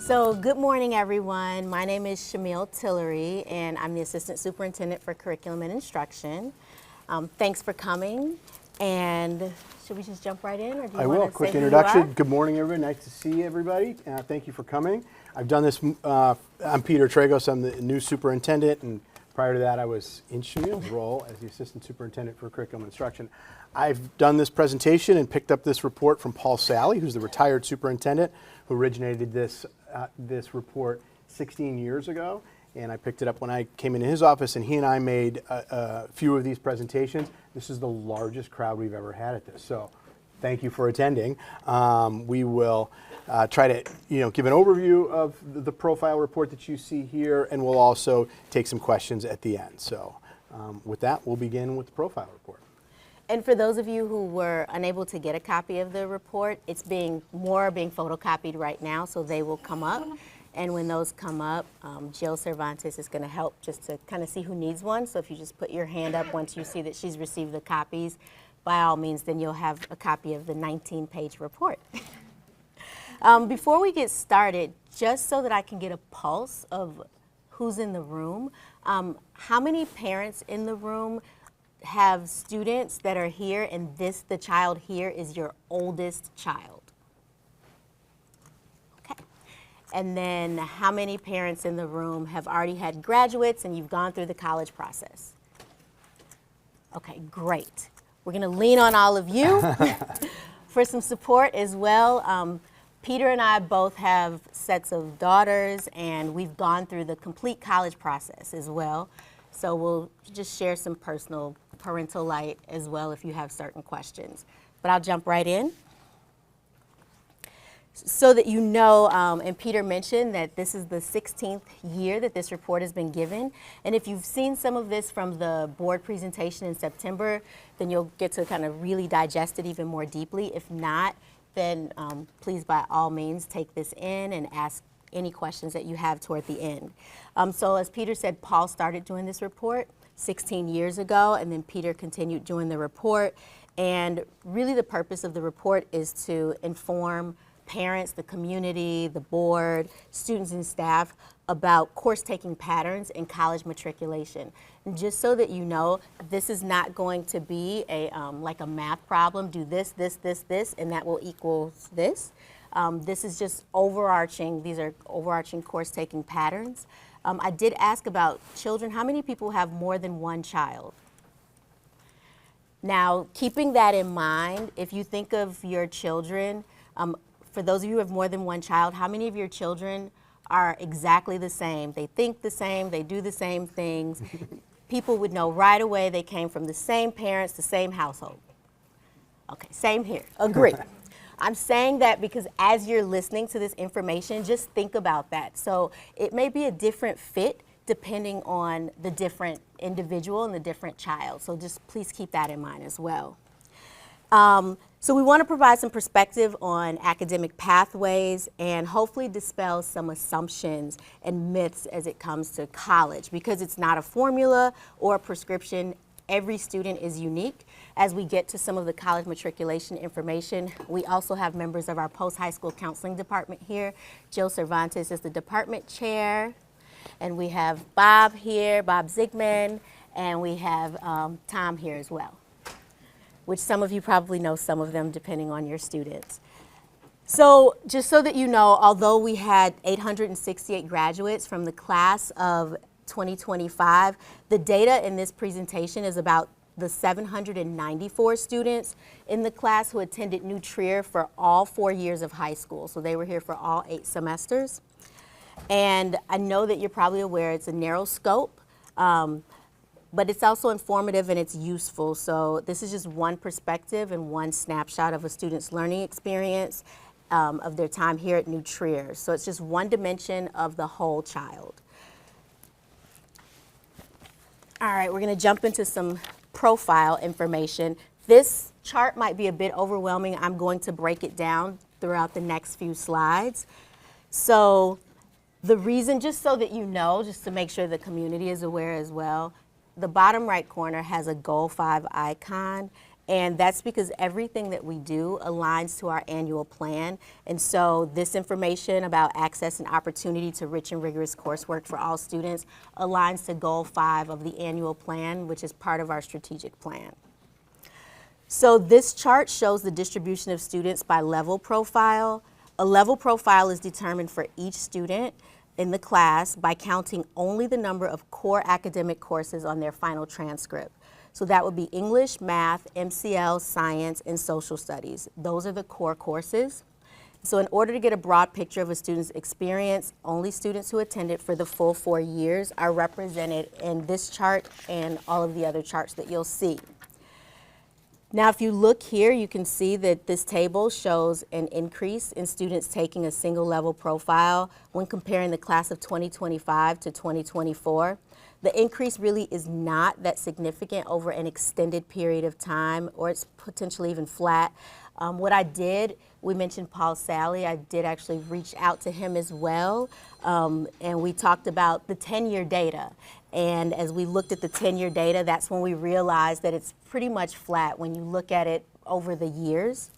So good morning, everyone. My name is Chimille Tillery, and I'm the Assistant Superintendent for Curriculum and Instruction. Thanks for coming, and should we just jump right in, or do you I want will. to Quick say who you introduction. are? Good morning, everybody. Nice to see everybody. Thank you for coming. I've done this. I'm Peter Tragos. I'm the new superintendent, and prior to that, I was in Chimille's role as the Assistant Superintendent for Curriculum and Instruction. I've done this presentation and picked up this report from Paul Sally, who's the retired superintendent who originated this report 16 years ago. And I picked it up when I came into his office, and he and I made a few of these presentations. This is the largest crowd we've ever had at this, so thank you for attending. We will try to give an overview of the profile report that you see here, and we'll also take some questions at the end. So with that, we'll begin with the profile report. And for those of you who were unable to get a copy of the report, it's being photocopied right now, so they will come up. And when those come up, Jill Cervantes is going to help just to kind of see who needs one. So if you just put your hand up once you see that she's received the copies, by all means, then you'll have a copy of the 19-page report. Before we get started, just so that I can get a pulse of who's in the room, how many parents in the room have students that are here, and the child here is your oldest child? Okay. And then how many parents in the room have already had graduates and you've gone through the college process? Okay, great. We're going to lean on all of you for some support as well. Peter and I both have sets of daughters, and we've gone through the complete college process as well. So we'll just share some personal parental light as well if you have certain questions. But I'll jump right in. So that you know, and Peter mentioned that this is the 16th year that this report has been given. And if you've seen some of this from the board presentation in September, then you'll get to kind of really digest it even more deeply. If not, then please by all means take this in and ask any questions that you have toward the end. So as Peter said, Paul started doing this report 16 years ago, and then Peter continued doing the report. And really the purpose of the report is to inform parents, the community, the board, students and staff about course-taking patterns in college matriculation. And just so that you know, this is not going to be like a math problem, do this, this, this, this, and that will equal this. This is just overarching, these are overarching course-taking patterns. I did ask about children. How many people have more than one child? Now, keeping that in mind, if you think of your children, for those of you who have more than one child, how many of your children are exactly the same? They think the same, they do the same things. People would know right away they came from the same parents, the same household. Okay, same here, agree. I'm saying that because as you're listening to this information, just think about that. So it may be a different fit depending on the different individual and the different child. So just please keep that in mind as well. So we want to provide some perspective on academic pathways and hopefully dispel some assumptions and myths as it comes to college. Because it's not a formula or a prescription, every student is unique. As we get to some of the college matriculation information, we also have members of our post-high school counseling department here. Jill Cervantes is the department chair. And we have Bob here, Bob Zigman, and we have Tom here as well, which some of you probably know some of them depending on your students. So just so that you know, although we had 868 graduates from the class of 2025, the data in this presentation is about the 794 students in the class who attended New Trier for all 4 years of high school. So they were here for all 8 semesters. And I know that you're probably aware it's a narrow scope, but it's also informative and it's useful. So this is just one perspective and one snapshot of a student's learning experience of their time here at New Trier. So it's just one dimension of the whole child. All right, we're going to jump into some profile information. This chart might be a bit overwhelming. I'm going to break it down throughout the next few slides. So the reason, just so that you know, just to make sure the community is aware as well, the bottom right corner has a Goal 5 icon, And that's because everything that we do aligns to our annual plan. And so this information about access and opportunity to rich and rigorous coursework for all students aligns to Goal 5 of the annual plan, which is part of our strategic plan. So this chart shows the distribution of students by level profile. A level profile is determined for each student in the class by counting only the number of core academic courses on their final transcript. So that would be English, math, MCL, science, and social studies. Those are the core courses. So in order to get a broad picture of a student's experience, only students who attended for the full 4 years are represented in this chart and all of the other charts that you'll see. Now, if you look here, you can see that this table shows an increase in students taking a single level profile when comparing the class of 2025 to 2024. The increase really is not that significant over an extended period of time, or it's potentially even flat. What I did, we mentioned Paul Sally, I did actually reach out to him as well, and we talked about the 10-year data. And as we looked at the 10-year data, that's when we realized that it's pretty much flat when you look at it over the years.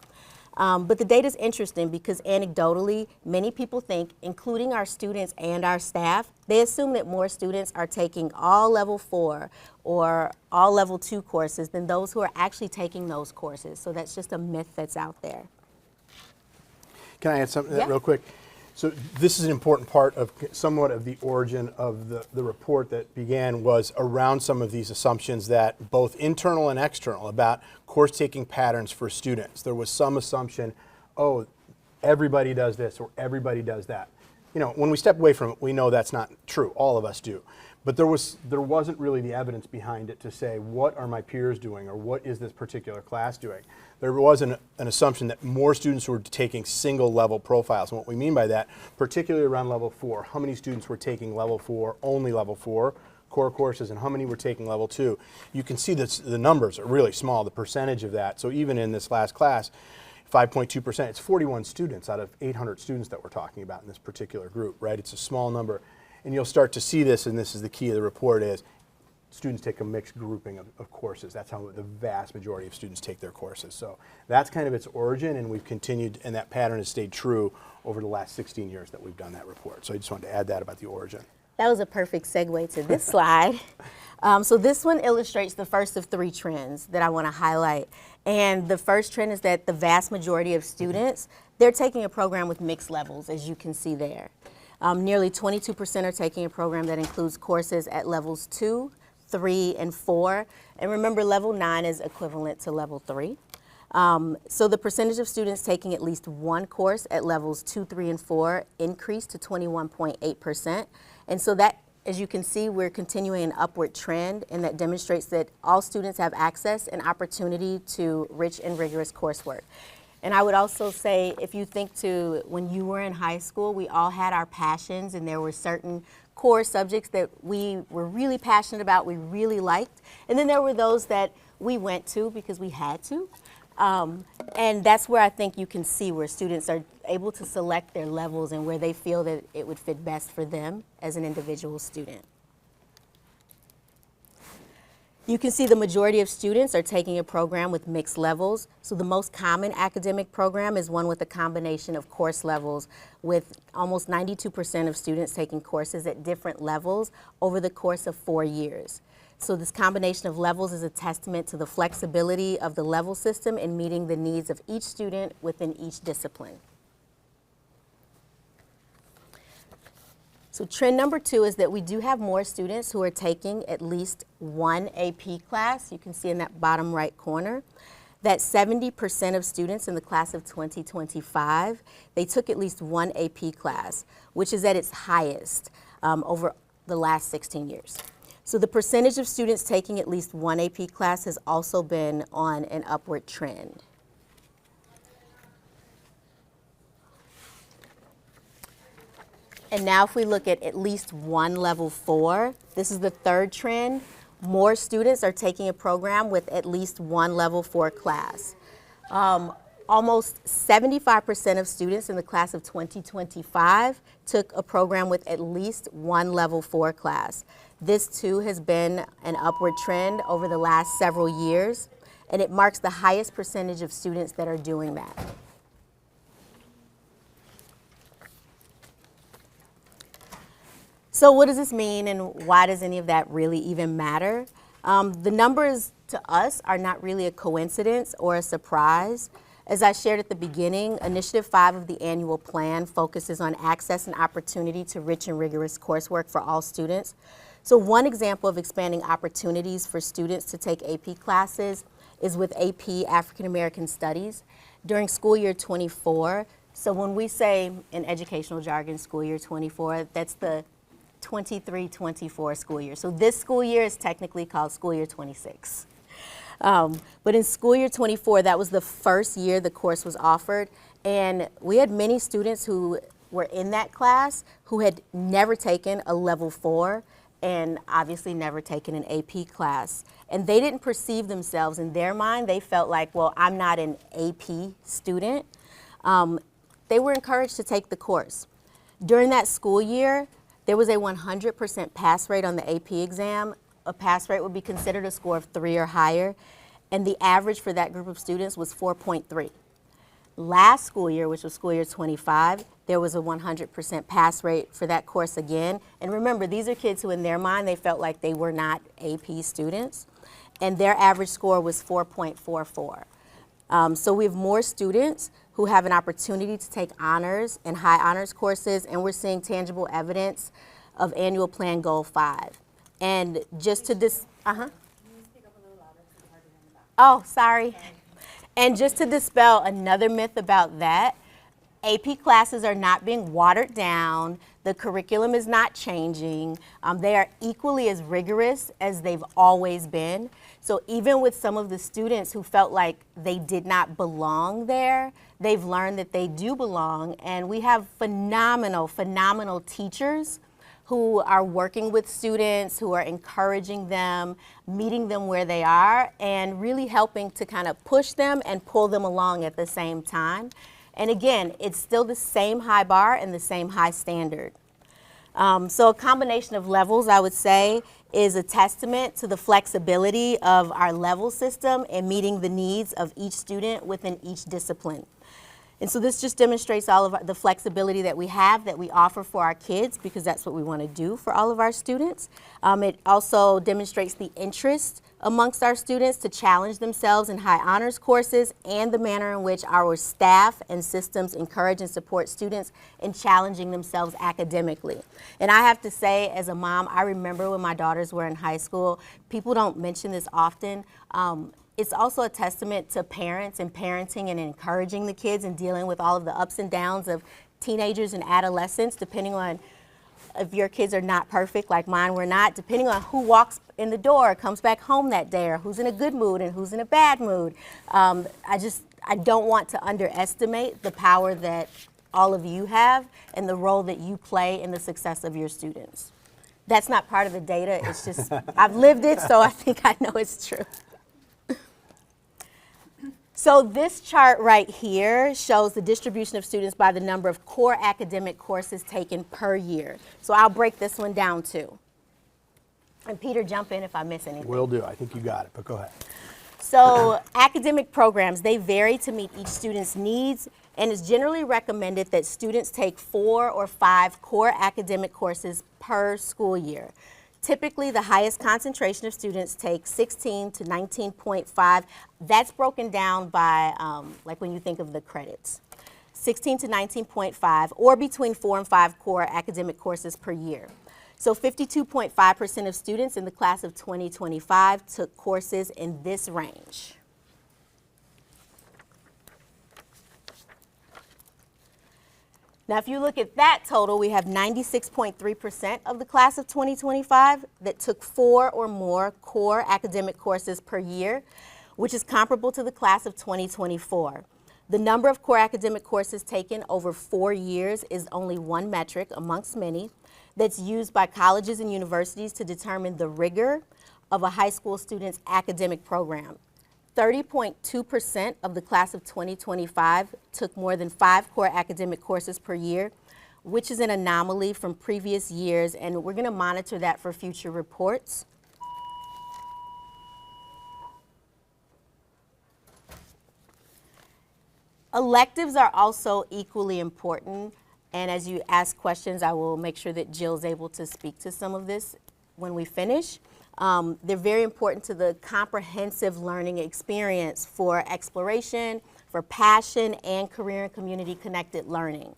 But the data is interesting because anecdotally, many people think, including our students and our staff, they assume that more students are taking all level 4 or all level 2 courses than those who are actually taking those courses. So that's just a myth that's out there. Can I add something to that real quick? So this is an important part of somewhat of the origin of the report that began was around some of these assumptions that both internal and external about course taking patterns for students. There was some assumption, oh, everybody does this or everybody does that. You know, when we step away from it, we know that's not true. All of us do. But there wasn't really the evidence behind it to say, what are my peers doing or what is this particular class doing? There was an assumption that more students were taking single level profiles. And what we mean by that, particularly around level 4, how many students were taking level 4, only level 4 core courses, and how many were taking level 2. You can see that the numbers are really small, the percentage of that. So even in this last class, 5.2%, it's 41 students out of 800 students that we're talking about in this particular group, right? It's a small number. And you'll start to see this, and this is the key of the report, is students take a mixed grouping of courses. That's how the vast majority of students take their courses. So that's kind of its origin, and we've continued, and that pattern has stayed true over the last 16 years that we've done that report. So I just wanted to add that about the origin. That was a perfect segue to this slide. So this one illustrates the first of 3 trends that I want to highlight. And the first trend is that the vast majority of students, they're taking a program with mixed levels, as you can see there. Nearly 22% are taking a program that includes courses at levels 2, 3, and 4. And remember, level 9 is equivalent to level 3. So the percentage of students taking at least one course at levels 2, 3, and 4 increased to 21.8%. And so that, as you can see, we're continuing an upward trend, and that demonstrates that all students have access and opportunity to rich and rigorous coursework. And I would also say, if you think to when you were in high school, we all had our passions, and there were certain core subjects that we were really passionate about, we really liked. And then there were those that we went to because we had to. And that's where I think you can see where students are able to select their levels and where they feel that it would fit best for them as an individual student. You can see the majority of students are taking a program with mixed levels. So the most common academic program is one with a combination of course levels, with almost 92% of students taking courses at different levels over the course of 4 years. So this combination of levels is a testament to the flexibility of the level system in meeting the needs of each student within each discipline. So trend number 2 is that we do have more students who are taking at least one AP class. You can see in that bottom right corner that 70% of students in the class of 2025, they took at least one AP class, which is at its highest over the last 16 years. So the percentage of students taking at least one AP class has also been on an upward trend. And now if we look at least one level 4, this is the third trend. More students are taking a program with at least one level 4 class. Almost 75% of students in the class of 2025 took a program with at least one level 4 class. This too has been an upward trend over the last several years. and it marks the highest percentage of students that are doing that. So what does this mean, and why does any of that really even matter? The numbers to us are not really a coincidence or a surprise. As I shared at the beginning, Initiative 5 of the annual plan focuses on access and opportunity to rich and rigorous coursework for all students. So one example of expanding opportunities for students to take AP classes is with AP African American Studies. During school year 24, so when we say in educational jargon school year 24, that's the 23-24 school year. So this school year is technically called school year 26. But in school year 24, that was the first year the course was offered, and we had many students who were in that class who had never taken a level 4 and obviously never taken an AP class. And they didn't perceive themselves, in their mind, they felt like, well, I'm not an AP student. They were encouraged to take the course. During that school year, there was a 100% pass rate on the AP exam. A pass rate would be considered a score of 3 or higher, and the average for that group of students was 4.3. Last school year, which was school year 25, there was a 100% pass rate for that course again. And remember, these are kids who in their mind, they felt like they were not AP students, and their average score was 4.44. So we have more students who have an opportunity to take honors and high honors courses, and we're seeing tangible evidence of annual plan goal 5. And just to Oh, sorry. And just to dispel another myth about that, AP classes are not being watered down. The curriculum is not changing. They are equally as rigorous as they've always been. So even with some of the students who felt like they did not belong there, they've learned that they do belong. And we have phenomenal teachers who are working with students, who are encouraging them, meeting them where they are, and really helping to kind of push them and pull them along at the same time. And again, it's still the same high bar and the same high standard. So a combination of levels, I would say, is a testament to the flexibility of our level system and meeting the needs of each student within each discipline. And so this just demonstrates all of the flexibility that we have, that we offer for our kids, because that's what we want to do for all of our students. It also demonstrates the interest amongst our students to challenge themselves in high honors courses, and the manner in which our staff and systems encourage and support students in challenging themselves academically. And I have to say, as a mom, I remember when my daughters were in high school, people don't mention this often, it's also a testament to parents and parenting and encouraging the kids and dealing with all of the ups and downs of teenagers and adolescents, depending on if your kids are not perfect like mine were not, depending on who walks in the door, comes back home that day, or who's in a good mood and who's in a bad mood. I don't want to underestimate the power that all of you have and the role that you play in the success of your students. That's not part of the data, it's just, I've lived it, so I think I know it's true. So this chart right here shows the distribution of students by the number of core academic courses taken per year. So I'll break this one down too. And Peter, jump in if I miss anything. Will do. I think you got it, but go ahead. So academic programs, they vary to meet each student's needs, and it's generally recommended that students take 4 or 5 core academic courses per school year. Typically, the highest concentration of students take 16 to 19.5. That's broken down by, like when you think of the credits, 16 to 19.5, or between 4 and 5 core academic courses per year. So 52.5% of students in the class of 2025 took courses in this range. Now, if you look at that total, we have 96.3% of the class of 2025 that took 4 or more core academic courses per year, which is comparable to the class of 2024. The number of core academic courses taken over 4 years is only one metric amongst many that's used by colleges and universities to determine the rigor of a high school student's academic program. 30.2% of the class of 2025 took more than 5 core academic courses per year, which is an anomaly from previous years, and we're going to monitor that for future reports. Electives are also equally important, and as you ask questions, I will make sure that Jill's able to speak to some of this when we finish. They're very important to the comprehensive learning experience for exploration, for passion, and career and community connected learning.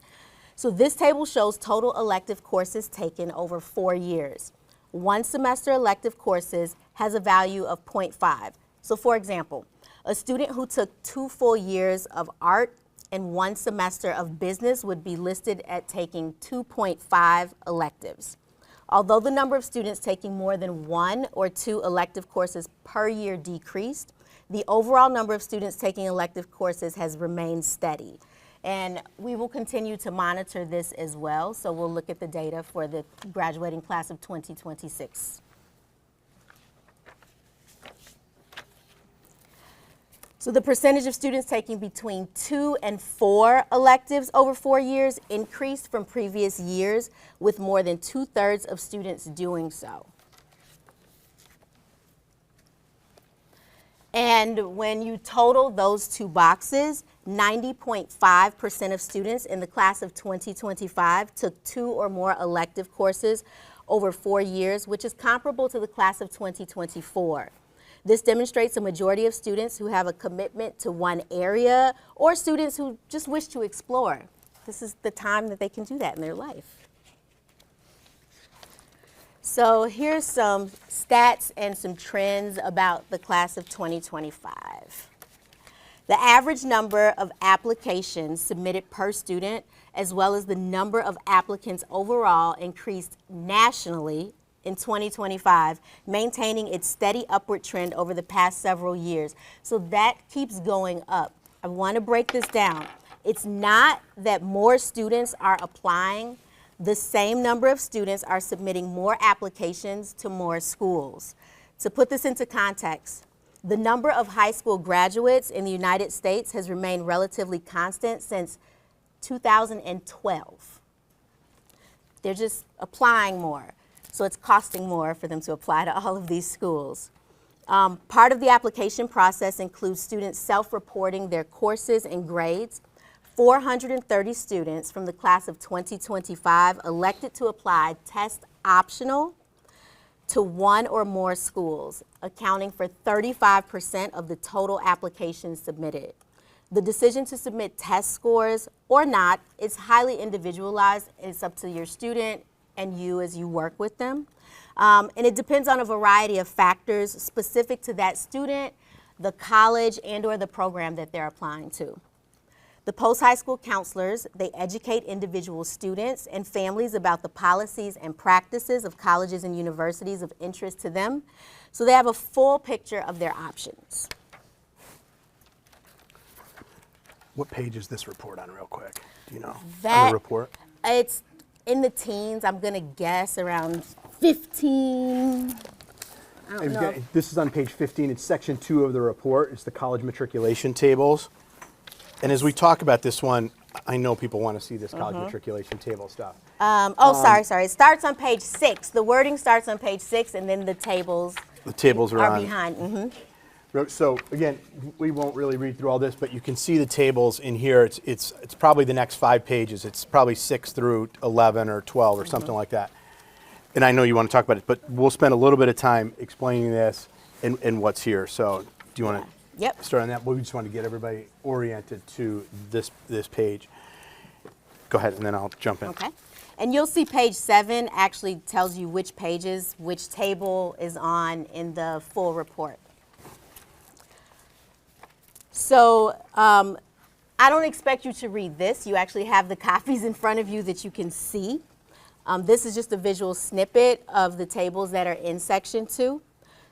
So this table shows total elective courses taken over 4 years. One semester elective courses has a value of 0.5. So for example, a student who took 2 full years of art and 1 semester of business would be listed at taking 2.5 electives. Although the number of students taking more than 1 or 2 elective courses per year decreased, the overall number of students taking elective courses has remained steady. And we will continue to monitor this as well, so we'll look at the data for the graduating class of 2026. So the percentage of students taking between 2 and 4 electives over 4 years increased from previous years, with more than 2/3 of students doing so. And when you total those two boxes, 90.5% of students in the class of 2025 took 2 or more elective courses over 4 years, which is comparable to the class of 2024. This demonstrates a majority of students who have a commitment to one area, or students who just wish to explore. This is the time that they can do that in their life. So here's some stats and some trends about the class of 2025. The average number of applications submitted per student, as well as the number of applicants overall, increased nationally in 2025, maintaining its steady upward trend over the past several years. So that keeps going up. I want to break this down. It's not that more students are applying. The same number of students are submitting more applications to more schools. To put this into context, the number of high school graduates in the United States has remained relatively constant since 2012. They're just applying more. So it's costing more for them to apply to all of these schools. Part of the application process includes students self-reporting their courses and grades. 430 students from the class of 2025 elected to apply test optional to 1 or more schools, accounting for 35% of the total applications submitted. The decision to submit test scores or not is highly individualized. It's up to your student and you as you work with them. And it depends on a variety of factors specific to that student, the college, and or the program that they're applying to. The post-high school counselors, they educate individual students and families about the policies and practices of colleges and universities of interest to them, so they have a full picture of their options. What page is this report on, real quick? Do you know? That, on the report? It's in the teens. I'm going to guess around 15. I don't know. This is on page 15. It's section 2 of the report. It's the college matriculation tables. And as we talk about this one, I know people want to see this college matriculation table stuff. Sorry. It starts on page 6. The wording starts on page 6, and then the tables are behind. So again, we won't really read through all this, but you can see the tables in here. It's probably the next 5 pages. It's probably 6 through 11 or 12 or something like that. And I know you want to talk about it, but we'll spend a little bit of time explaining this and what's here. So do you want to start on that? We just want to get everybody oriented to this page. Go ahead, and then I'll jump in. Okay. And you'll see page 7 actually tells you which pages, which table is on in the full report. So I don't expect you to read this. You actually have the copies in front of you that you can see. This is just a visual snippet of the tables that are in section 2.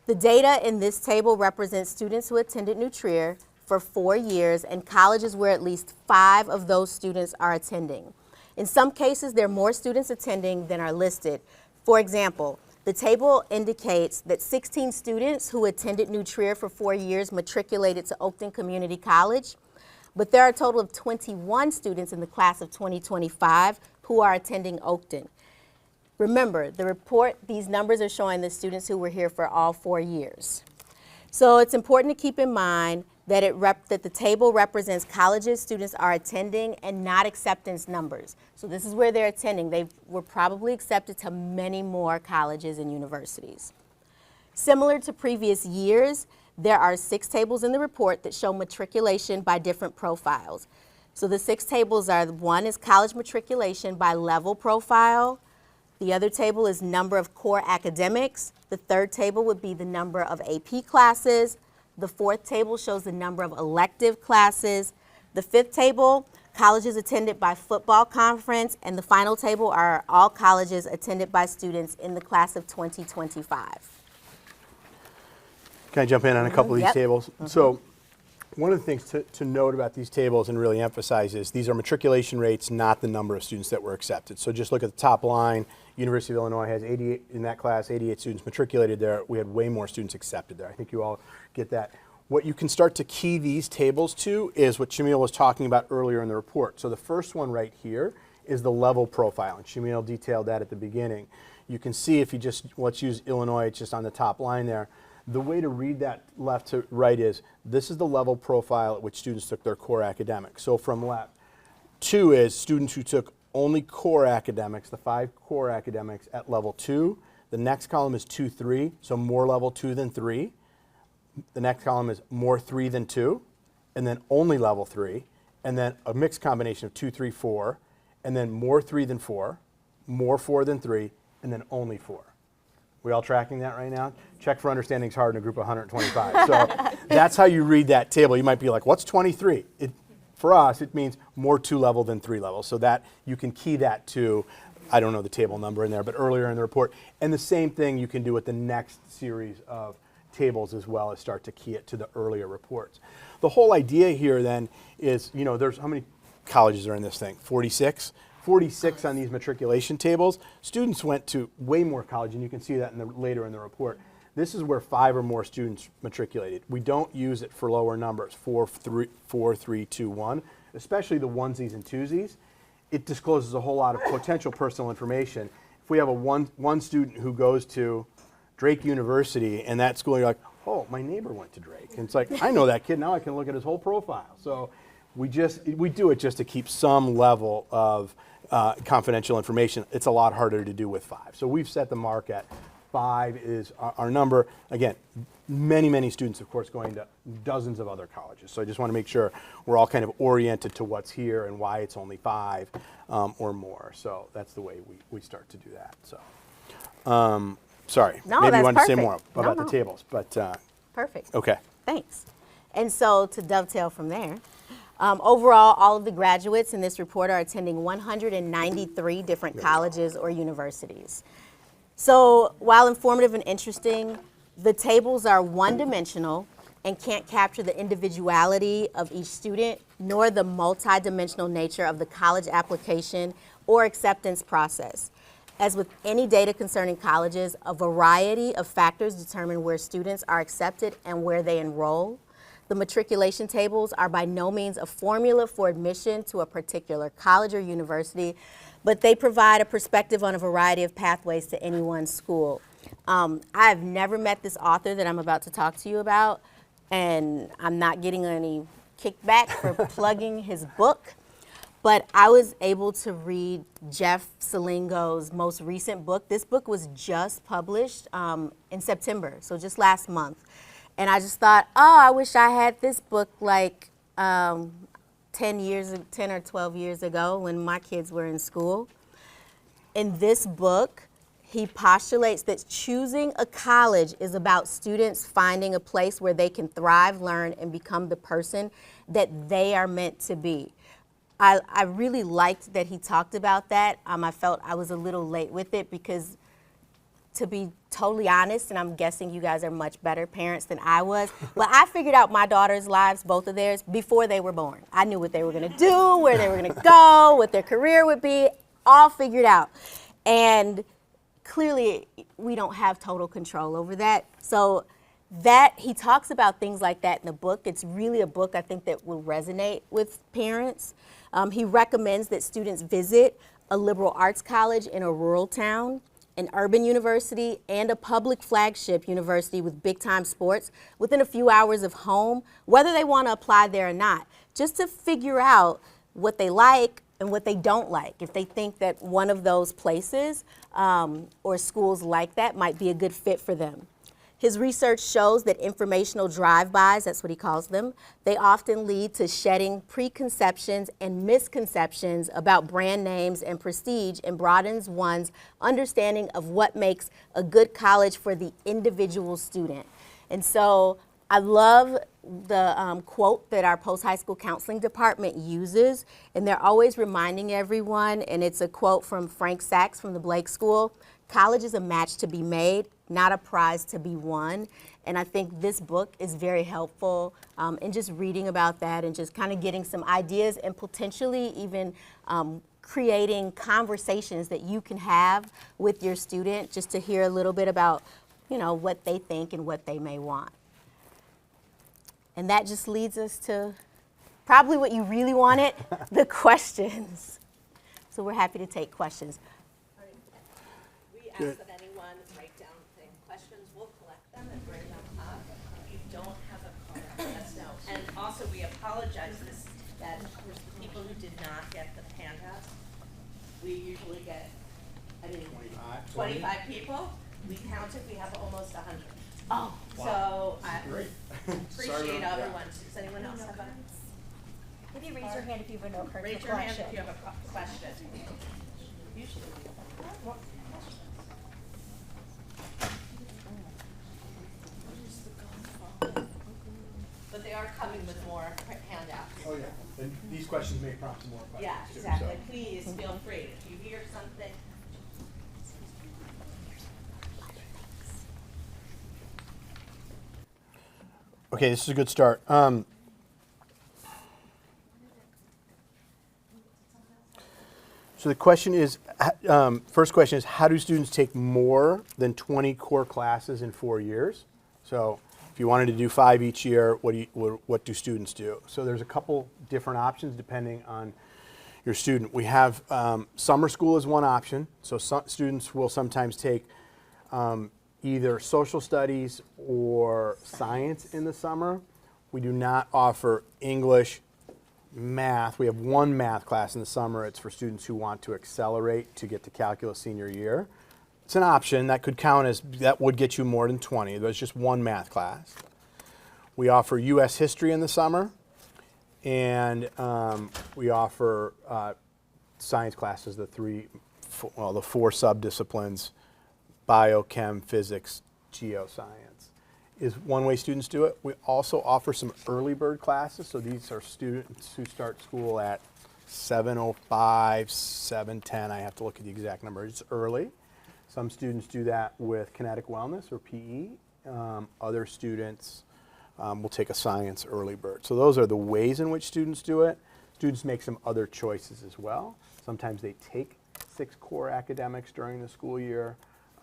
The data in this table represents students who attended New Trier for 4 years and colleges where at least 5 of those students are attending. In some cases, there are more students attending than are listed. For example, the table indicates that 16 students who attended New Trier for 4 years matriculated to Oakton Community College, but there are a total of 21 students in the class of 2025 who are attending Oakton. Remember, the report, these numbers are showing the students who were here for all 4 years. So it's important to keep in mind that the table represents colleges students are attending and not acceptance numbers. So this is where they're attending. They were probably accepted to many more colleges and universities. Similar to previous years, there are 6 tables in the report that show matriculation by different profiles. So the 6 tables are, one is college matriculation by level profile. The other table is number of core academics. The third table would be the number of AP classes. The fourth table shows the number of elective classes. The fifth table, colleges attended by football conference. And the final table are all colleges attended by students in the class of 2025. Can I jump in on a couple of these Yep. tables? So one of the things to note about these tables and really emphasize is these are matriculation rates, not the number of students that were accepted. So just look at the top line. University of Illinois has 88 in that class, 88 students matriculated there. We had way more students accepted there. I think you all get that. What you can start to key these tables to is what Chimille was talking about earlier in the report. So the first one right here is the level profile, and Chimille detailed that at the beginning. You can see if you just, let's use Illinois, it's just on the top line there. The way to read that left to right is, this is the level profile at which students took their core academics. So from left, 2 is students who took only core academics, the 5 core academics at level 2. The next column is 2, 3, so more level 2 than 3. The next column is more 3 than 2, and then only level 3, and then a mixed combination of 2, 3, 4, and then more 3 than 4, more 4 than 3, and then only 4. We all tracking that right now? Check for understanding is hard in a group of 125. So that's how you read that table. You might be like, what's 23? For us, it means more 2 level than 3 level. So that you can key that to, I don't know the table number in there, but earlier in the report. And the same thing you can do with the next series of tables as well, as start to key it to the earlier reports. The whole idea here then is, you know, there's how many colleges are in this thing? 46? 46 on these matriculation tables. Students went to way more college, and you can see that later in the report. This is where 5 or more students matriculated. We don't use it for lower numbers, 4, 3, 2, 1, especially the onesies and twosies. It discloses a whole lot of potential personal information. If we have a one student who goes to Drake University and that school, you're like, oh, my neighbor went to Drake. And it's like, I know that kid, now I can look at his whole profile. So we do it just to keep some level of confidential information. It's a lot harder to do with 5. So we've set the mark at 5 is our number. Again, many students, of course, going to dozens of other colleges. So I just want to make sure we're all kind of oriented to what's here and why it's only 5 or more. So that's the way we start to do that. So, sorry, No, maybe you that's wanted to say perfect. more about No. the tables, but Perfect. okay. Thanks. And so to dovetail from there, overall, all of the graduates in this report are attending 193 different colleges or universities. So while informative and interesting, the tables are one-dimensional and can't capture the individuality of each student, nor the multi-dimensional nature of the college application or acceptance process. As with any data concerning colleges, a variety of factors determine where students are accepted and where they enroll. The matriculation tables are by no means a formula for admission to a particular college or university, but they provide a perspective on a variety of pathways to any one school. I've never met this author that I'm about to talk to you about, and I'm not getting any kickback for plugging his book, but I was able to read Jeff Salingo's most recent book. This book was just published in September, so just last month. And I just thought, oh, I wish I had this book like 10 or 12 years ago when my kids were in school. In this book, he postulates that choosing a college is about students finding a place where they can thrive, learn, and become the person that they are meant to be. I really liked that he talked about that. I felt I was a little late with it because, to be totally honest, and I'm guessing you guys are much better parents than I was, but I figured out my daughter's lives, both of theirs, before they were born. I knew what they were going to do, where they were going to go, what their career would be, all figured out. And clearly, we don't have total control over that. So that he talks about things like that in the book. It's really a book I think that will resonate with parents. He recommends that students visit a liberal arts college in a rural town an urban university, and a public flagship university with big time sports within a few hours of home, whether they want to apply there or not, just to figure out what they like and what they don't like, if they think that one of those places or schools like that might be a good fit for them. His research shows that informational drive-bys, that's what he calls them, they often lead to shedding preconceptions and misconceptions about brand names and prestige, and broadens one's understanding of what makes a good college for the individual student. And so I love the quote that our post-high school counseling department uses, and they're always reminding everyone, and it's a quote from Frank Sachs from the Blake School: "College is a match to be made, not a prize to be won." And I think this book is very helpful in just reading about that and just kind of getting some ideas and potentially even creating conversations that you can have with your student, just to hear a little bit about, you know, what they think and what they may want. And that just leads us to probably what you really wanted, the questions. So we're happy to take questions. We ask that anyone write down the questions. We'll collect them and bring them up. If you don't have a comment, let us know. And also, we apologize that for the people who did not get the handouts, we usually get, 25 people. We counted, we have almost 100. Oh, So I Great. appreciate everyone. Does anyone else have a? Maybe raise your hand if you have a question. Raise your hand if you have a question. Usually we But they are coming with more handouts. Oh, yeah. And these questions may prompt some more questions. Yeah, too, exactly. so. Please feel free. If you hear something, Okay, this is a good start. So the question is, first question is, how do students take more than 20 core classes in 4 years? So if you wanted to do 5 each year, what do students do? So there's a couple different options depending on your student. We have summer school is one option. So students will sometimes take either social studies or science in the summer. We do not offer English, math. We have one math class in the summer. It's for students who want to accelerate to get to calculus senior year. It's an option that could count as, that would get you more than 20. There's just one math class. We offer U.S. history in the summer, and we offer science classes, the four sub-disciplines: biochem, physics, geoscience is one way students do it. We also offer some early bird classes. So these are students who start school at 7:05, 7:10. I have to look at the exact number. It's early. Some students do that with kinetic wellness or PE. Other students will take a science early bird. So those are the ways in which students do it. Students make some other choices as well. Sometimes they take 6 core academics during the school year.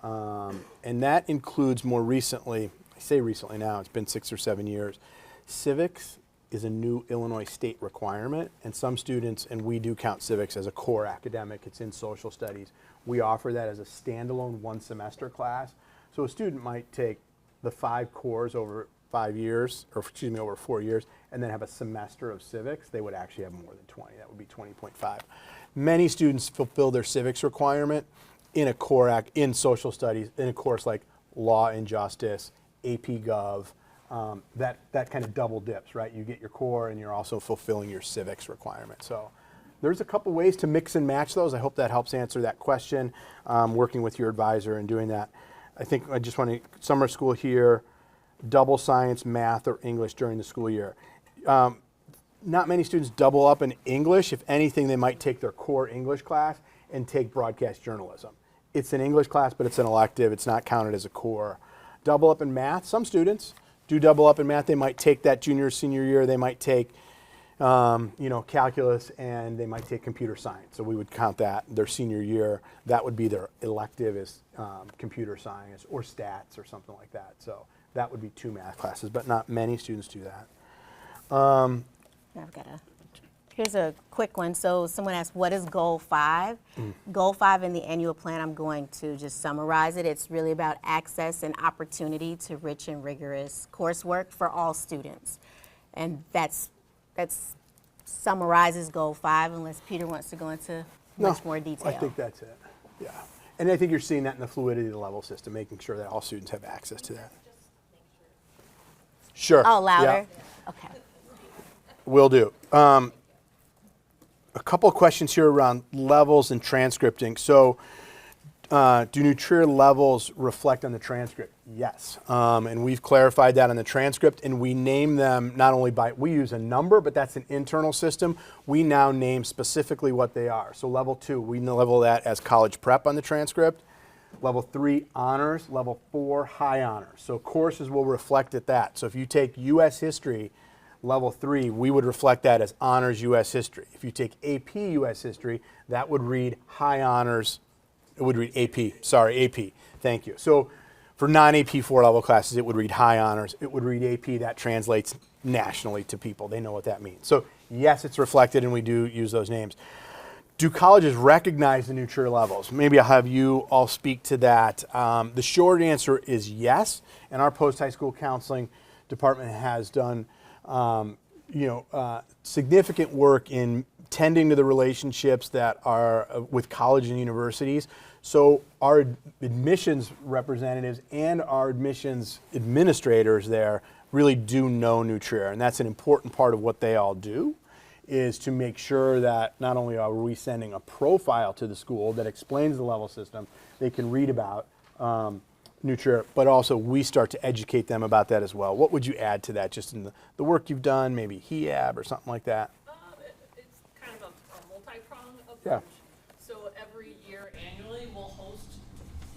And that includes more recently, I say recently now, it's been 6 or 7 years, civics is a new Illinois state requirement, and some students, and we do count civics as a core academic, it's in social studies. We offer that as a standalone 1 semester class. So a student might take the 5 cores over 5 years, or excuse me, over 4 years, and then have a semester of civics. They would actually have more than 20. That would be 20.5. Many students fulfill their civics requirement in a core in social studies, in a course like law and justice, AP Gov, that kind of double dips, right? You get your core and you're also fulfilling your civics requirement. So there's a couple ways to mix and match those. I hope that helps answer that question, working with your advisor and doing that. I think I just want to, summer school here, double science, math, or English during the school year. Not many students double up in English. If anything, they might take their core English class and take broadcast journalism. It's an English class, but it's an elective. It's not counted as a core. Double up in math. Some students do double up in math. They might take that junior, senior year. They might take, calculus, and they might take computer science. So we would count that their senior year. That would be their elective is computer science or stats or something like that. So that would be 2 math classes, but not many students do that. I've got a Here's a quick one. So someone asked, what is Goal 5? Goal 5 in the annual plan, I'm going to just summarize it. It's really about access and opportunity to rich and rigorous coursework for all students. And that's summarizes Goal 5, unless Peter wants to go into much more detail. I think that's it. Yeah. And I think you're seeing that in the fluidity of the level system, making sure that all students have access to that. Sure. Oh, louder? Yeah. Okay. Will do. A couple of questions here around levels and transcripting. So, do New Trier levels reflect on the transcript? Yes. And we've clarified that on the transcript, and we name them not only by, we use a number, but that's an internal system. We now name specifically what they are. So level 2, we level that as college prep on the transcript. Level 3, honors. Level 4, high honors. So courses will reflect at that. So if you take U.S. history, level 3, we would reflect that as honors U.S. history. If you take AP U.S. history, that would read high honors. It would read AP. Sorry, AP. Thank you. So for non-AP 4-level classes, it would read high honors. It would read AP. That translates nationally to people. They know what that means. So yes, it's reflected, and we do use those names. Do colleges recognize the New Trier levels? Maybe I'll have you all speak to that. The short answer is yes, and our post-high school counseling department has done significant work in tending to the relationships that are with college and universities. So our admissions representatives and our admissions administrators there really do know New Trier, and that's an important part of what they all do, is to make sure that not only are we sending a profile to the school that explains the level system, they can read about New Trier, but also we start to educate them about that as well. What would you add to that, just in the work you've done, maybe HEAB or something like that? It's kind of a multi-pronged approach. Yeah. So every year annually we'll host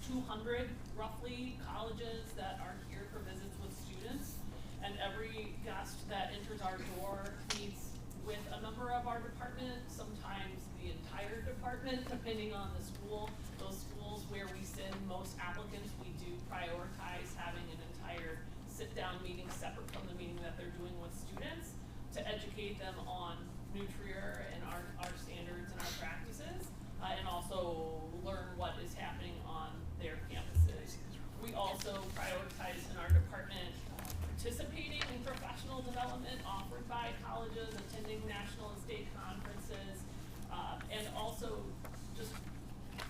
200 roughly colleges that are here for visits with students, and every guest that enters our door meets with a member of our department, sometimes the entire department, depending on the school. Those schools where we send most applicants, we do prioritize having an entire sit-down meeting separate from the meeting that they're doing with students to educate them on New Trier and our standards and our practices, and also learn what is happening on their campuses. We also prioritize in our department participating in professional development offered by colleges, attending national and state conferences, and also just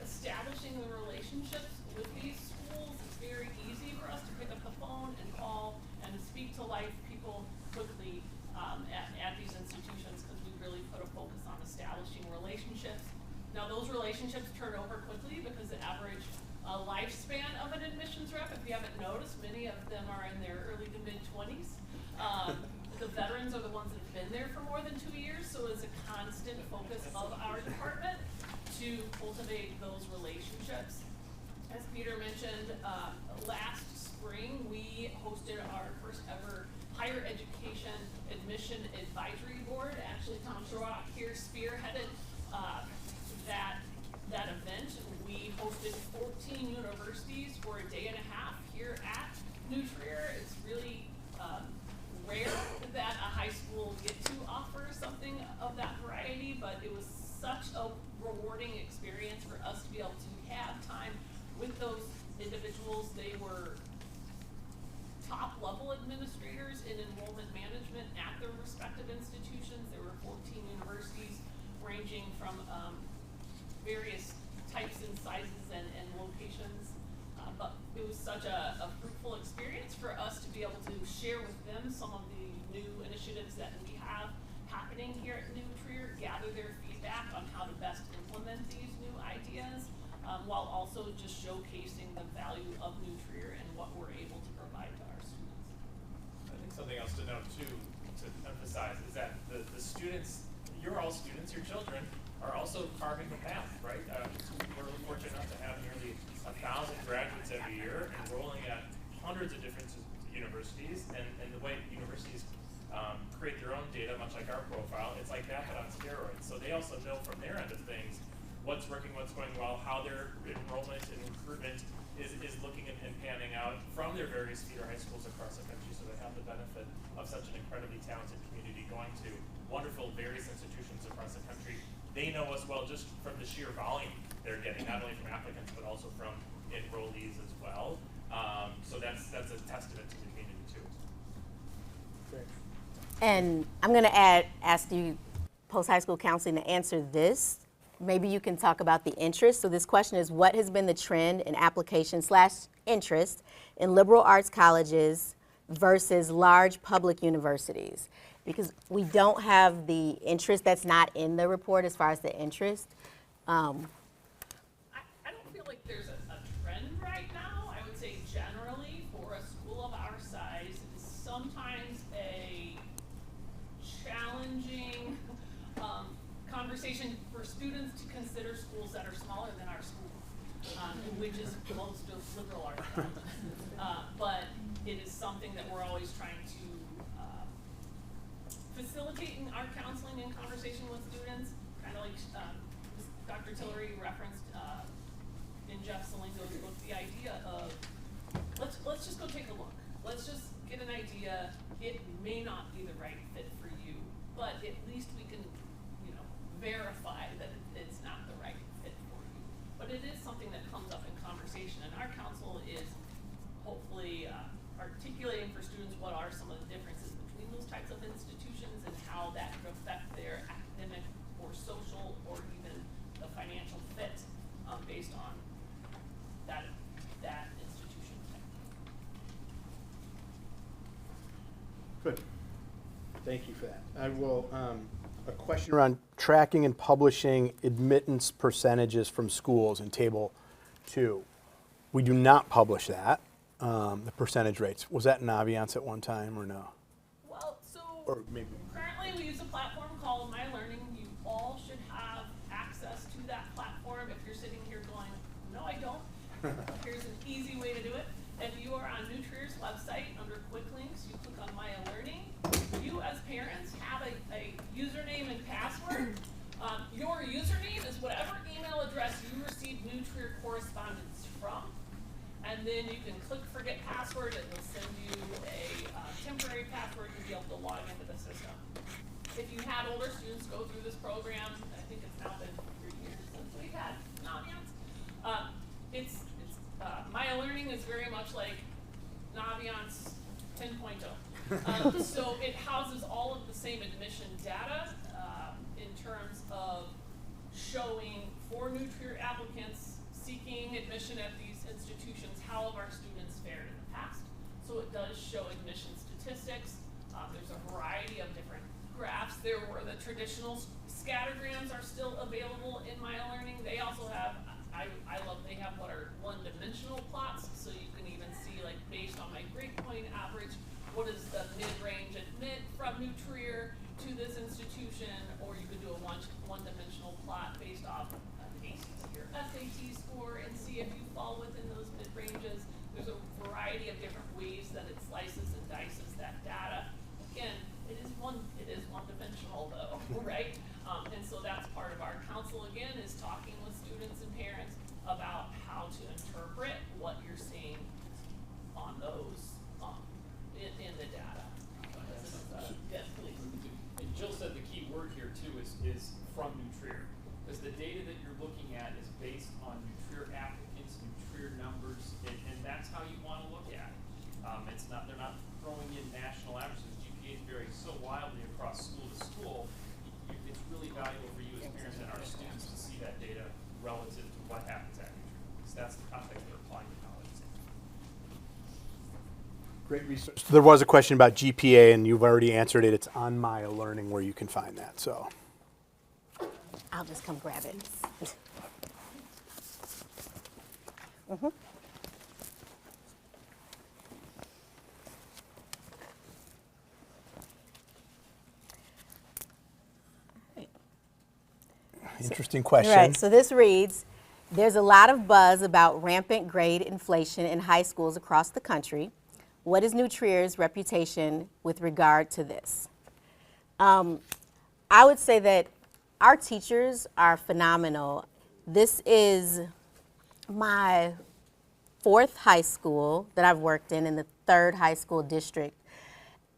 establishing the relationships with these schools. It's very easy for us to pick up the phone and call and speak to life people quickly at these institutions, because we really put a focus on establishing relationships. Now those relationships turn over quickly because the average lifespan of an admissions rep, if you haven't noticed, many of them are in their early to mid-20s. The veterans are the ones that have been there for more than 2 years, so it's a constant focus of our department to cultivate those relationships. As Peter mentioned, last spring we hosted our first ever higher education admission advisory board. Actually, Tom Schrock here spearheaded that event. We hosted 14 universities for a day and a half here at New Trier. It's really rare that a high school get to offer something of that variety, but it was such a rewarding experience for us to be able to have time with those individuals. They were top level administrators in enrollment management at their respective institutions. There were 14 universities ranging from various types and sizes and locations, but it was such a fruitful experience for us to be able to share with them some of the new initiatives that we have happening here at New Trier, gather their feedback on how to best implement these new ideas, while also just showcasing the value of New Trier and what we're able to provide to our students. I think something else to note too, to emphasize, is that the students, you're all students, your children, are also carving the path, right? We're really fortunate enough to have nearly 1,000 graduates every year, enrolling at hundreds of different universities, and the way universities create their own data, much like our profile, it's like that, but on steroids. So they also know from their end of things what's working, what's going well, how their enrollment and recruitment is looking and panning out from their various feeder high schools across the country, so they have the benefit of such an incredibly talented community going to wonderful various institutions across the country. They know us well just from the sheer volume they're getting, not only from applicants, but also from enrollees as well. So that's a testament to the community too. Great. And I'm going to ask you, post-high school counseling, to answer this. Maybe you can talk about the interest. So this question is, what has been the trend in application/interest in liberal arts colleges versus large public universities? Because we don't have the interest, that's not in the report as far as the interest. I don't feel like there's a trend right now. I would say generally for a school of our size, it's sometimes a challenging conversation for students to consider schools that are smaller than our school, which is most of liberal arts colleges. But it is something that we're always trying to facilitate in our counseling and conversation with students, kind of like Dr. Tillery referenced in Jeff Salingo's book, the idea of let's just go take a look. Let's just get an idea. It may not be the right fit for you, but at least we can, verify that it's not the right fit for you. But it is something that comes up in conversation, and our counsel is hopefully articulating for students what are some of the differences between those types of institutions and how that could affect their academic or social or even the financial fit based on that institution type. Good. Thank you for that. I will, a question around tracking and publishing admittance percentages from schools in Table 2. We do not publish that, the percentage rates. Was that in Naviance at one time or no? Well, so Or maybe. currently we use a platform called My Learning. You all should have access to that platform. If you're sitting here going, no, I don't, here's an easy way to do it. If you are on New Trier's website, under Quick Links, you click on My Learning. You as parents have a username and password. Your username is whatever email address you received New Trier correspondence from. And then you can click Forget Password. It will send you a temporary password to be able to log into the system. If you had older students go through this program, I think it's now been 3 years since we've had Naviance. My Learning is very much like Naviance 10.0. So it houses all of the same admission data in terms of showing for New Trier applicants seeking admission at these institutions, how have our students fared in the past. So it does show admission statistics. There's a variety of different graphs. There were the traditional scattergrams are still available in My Learning. They also have, I love, they have what are one-dimensional plots, so you can even see, like, based on my grade point average, what is the mid-range admit from New Trier to this institution, or you could do a one-dimensional plot based off an ACT or SAT score and see if you fall within those mid-ranges. There's a variety of different ways that it slices and dices that data. Again, it is one-dimensional though, right? And so that's part of our counsel, again, is talking with students and parents about how to interpret what you're seeing on those in the data. Yes, please. And Jill said the key word here too is from New Trier, because the data that you're looking at is based on New Trier applicants, New Trier numbers, and that's how you want to look at it. They're not throwing in national averages. GPAs vary so wildly across school to school. It's really valuable for you as parents and our students to see that data relative to what happens at New Trier, because that's the context they're applying the knowledge to. Great research. So there was a question about GPA, and you've already answered it. It's on My Learning where you can find that. So I'll just come grab it. interesting question. Right, so this reads, there's a lot of buzz about rampant grade inflation in high schools across the country. What is New Trier's reputation with regard to this? I would say that our teachers are phenomenal. This is my 4th high school that I've worked in the 3rd high school district.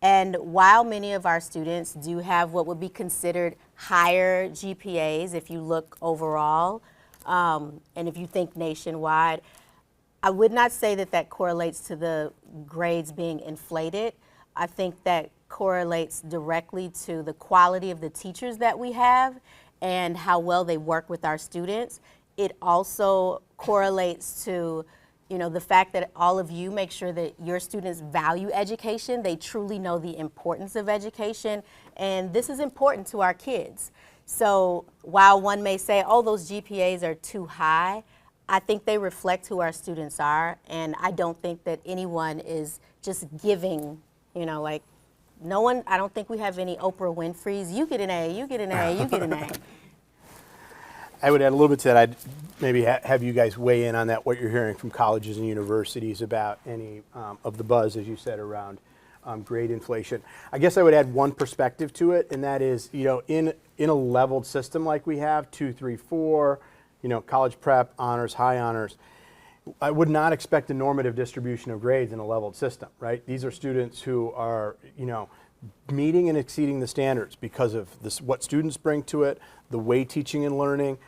And while many of our students do have what would be considered higher GPAs, if you look overall, and if you think nationwide, I would not say that that correlates to the grades being inflated. I think that correlates directly to the quality of the teachers that we have and how well they work with our students. It also correlates to the fact that all of you make sure that your students value education. They truly know the importance of education, and this is important to our kids. So while one may say, oh, those GPAs are too high, I think they reflect who our students are, and I don't think that anyone is just giving, like, no one, I don't think we have any Oprah Winfrey's, you get an A, you get an A, you get an A. I would add a little bit to that. I'd maybe have you guys weigh in on that, what you're hearing from colleges and universities about any of the buzz, as you said, around grade inflation. I guess I would add one perspective to it, and that is, in a leveled system like we have, 2, 3, 4, college prep, honors, high honors, I would not expect a normative distribution of grades in a leveled system, right? These are students who are, meeting and exceeding the standards because of what students bring to it, the way teaching and learning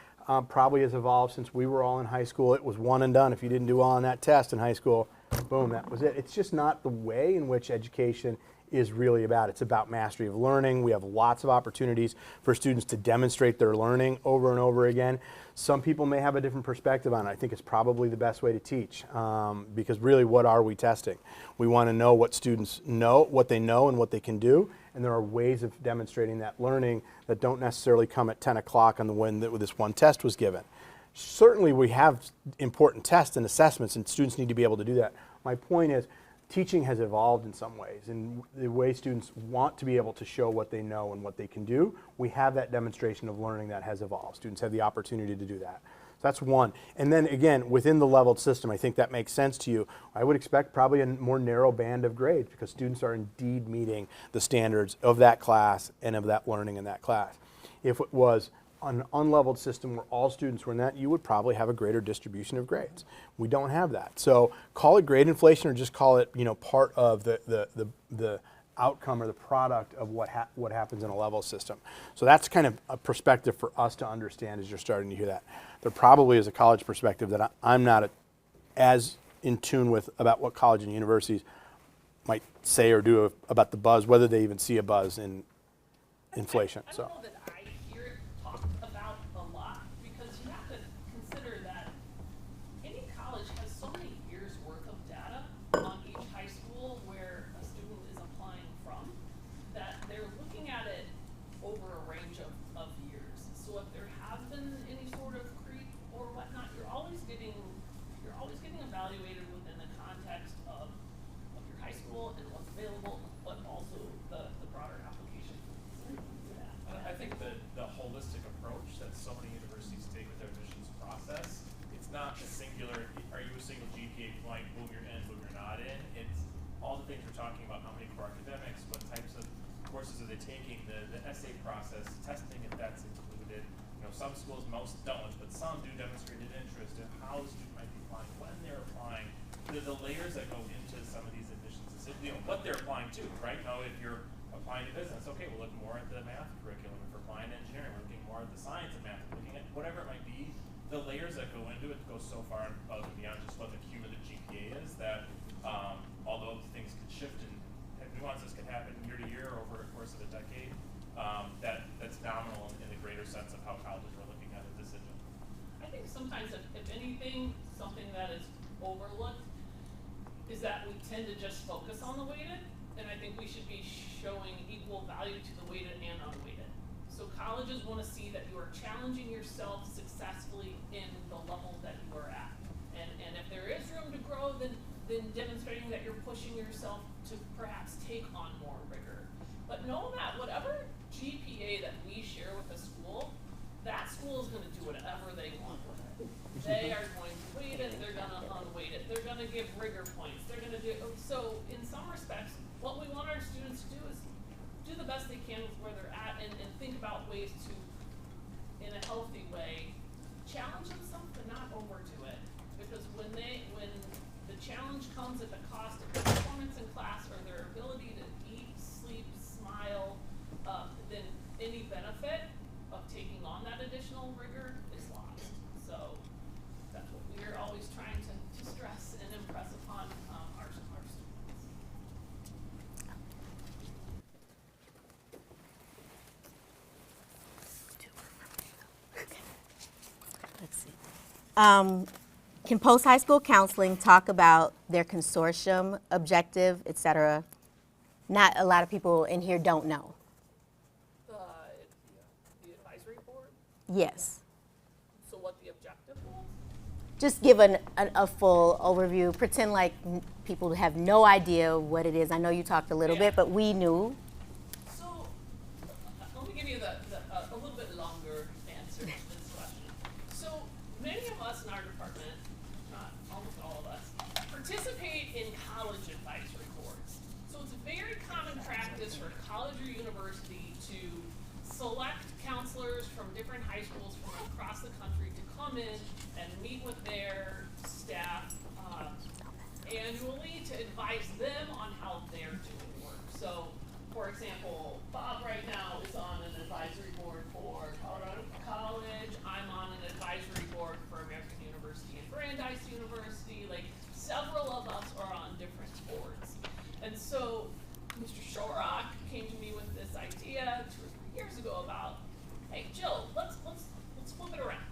probably has evolved since we were all in high school. It was one and done. If you didn't do well on that test in high school, boom, that was it. It's just not the way in which education is really about. It's about mastery of learning. We have lots of opportunities for students to demonstrate their learning over and over again. Some people may have a different perspective on it. I think it's probably the best way to teach because really, what are we testing? We want to know what students know, what they know and what they can do, and there are ways of demonstrating that learning that don't necessarily come at 10 o'clock on the when this one test was given. Certainly we have important tests and assessments, and students need to be able to do that. My point is, teaching has evolved in some ways, and the way students want to be able to show what they know and what they can do, we have that demonstration of learning that has evolved. Students have the opportunity to do that. So that's one. And then again, within the leveled system, I think that makes sense to you. I would expect probably a more narrow band of grades because students are indeed meeting the standards of that class and of that learning in that class. If it was an unleveled system where all students were in that, you would probably have a greater distribution of grades. We don't have that. So call it grade inflation or just call it, part of the outcome or the product of what happens in a level system. So that's kind of a perspective for us to understand as you're starting to hear that. There probably is a college perspective that I'm not as in tune with about what college and universities might say or do about the buzz, whether they even see a buzz in inflation. I don't know that I hear it talked about a lot because you have to consider that any college has so many years worth of data on each high school where a student is applying from that they're looking at it over a range of years. So if there have been any sort of creep or whatnot, you're always getting evaluated within the context of your high school and what's available, but also the broader application. I think the holistic approach that so many universities take with their admissions process, it's not a singular, are you a single GPA point, boom, you're in, boom, you're not in. It's all the things we're talking about, how many core academics, what types of courses are they taking, the essay process, testing if that's included. Some schools, most don't, but some do demonstrate an interest in how the student might be applying, when they're applying, the layers that go into some of these admissions decisions, what they're applying to, right? If you're applying to business, okay, we'll look more at the math curriculum. If we're applying to engineering, we're looking more at the science and math, looking at whatever it might be. The layers that go into it go so far above and beyond just what the cumulative GPA is that although things can shift and nuances can happen year to year over the course of a decade, that's nominal in the greater sense of how colleges are looking at a decision. I think sometimes, if anything, something that is overlooked is that we tend to just focus on the weighted, and I think we should be showing equal value to the weighted and unweighted. So colleges want to see that you are challenging yourself successfully in the level that you are at. And if there is room to grow, then demonstrating that you're pushing yourself to perhaps take on more rigor. But know that whatever GPA that we share with the school, that school is going to do whatever they want with it. They are going to weight it, they're going to unweight it, they're going to give rigor points, they're going to do, so in some respects, what we want our students to do is do the best they can with where they're at and think about ways to, in a healthy way, challenge themselves but not overdo it. Because when comes at the cost of their performance in class or their ability to eat, sleep, smile, then any benefit of taking on that additional rigor is lost. So that's what we are always trying to stress and impress upon our students. Let's see. Can post-high school counseling talk about their consortium objective, et cetera? Not a lot of people in here don't know. The advisory board, Yes. so what the objective was? Just give a full overview. Pretend like people have no idea what it is. I know you talked a little Yeah. bit, but we knew. So, let me give you a little bit longer answer to this question. So, many of us in our department, not almost all of us, participate in college advisory boards. So it's a very common practice for college or university to select counselors from different high schools from across the country to come in and meet with their staff annually to advise them on how they're doing work. So, for example, Bob right now is on an advisory board for Colorado College. I'm on an advisory board for American University and Brandeis University. Like, several of us are on different boards. And so, Mr. Shorrock came to me with this idea 2 or 3 years ago about, hey, Jill, let's flip it around.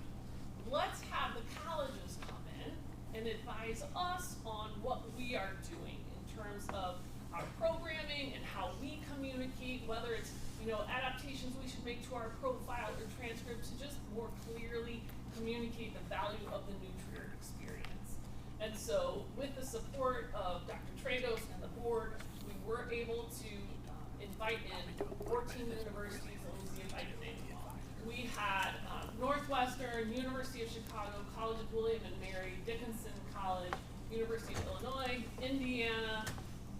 Let's have the colleges come in and advise us on what we are doing in terms of our programming and how we communicate, whether it's, adaptations we should make to our profile or transcripts to just more clearly communicate the value of the Nutrier experience. And so with the support of Dr. Tragos and the board, we were able to invite in 14 universities. Let me see if I can name them all. We had Northwestern, University of Chicago, College of William and Mary, Dickinson College, University of Illinois, Indiana,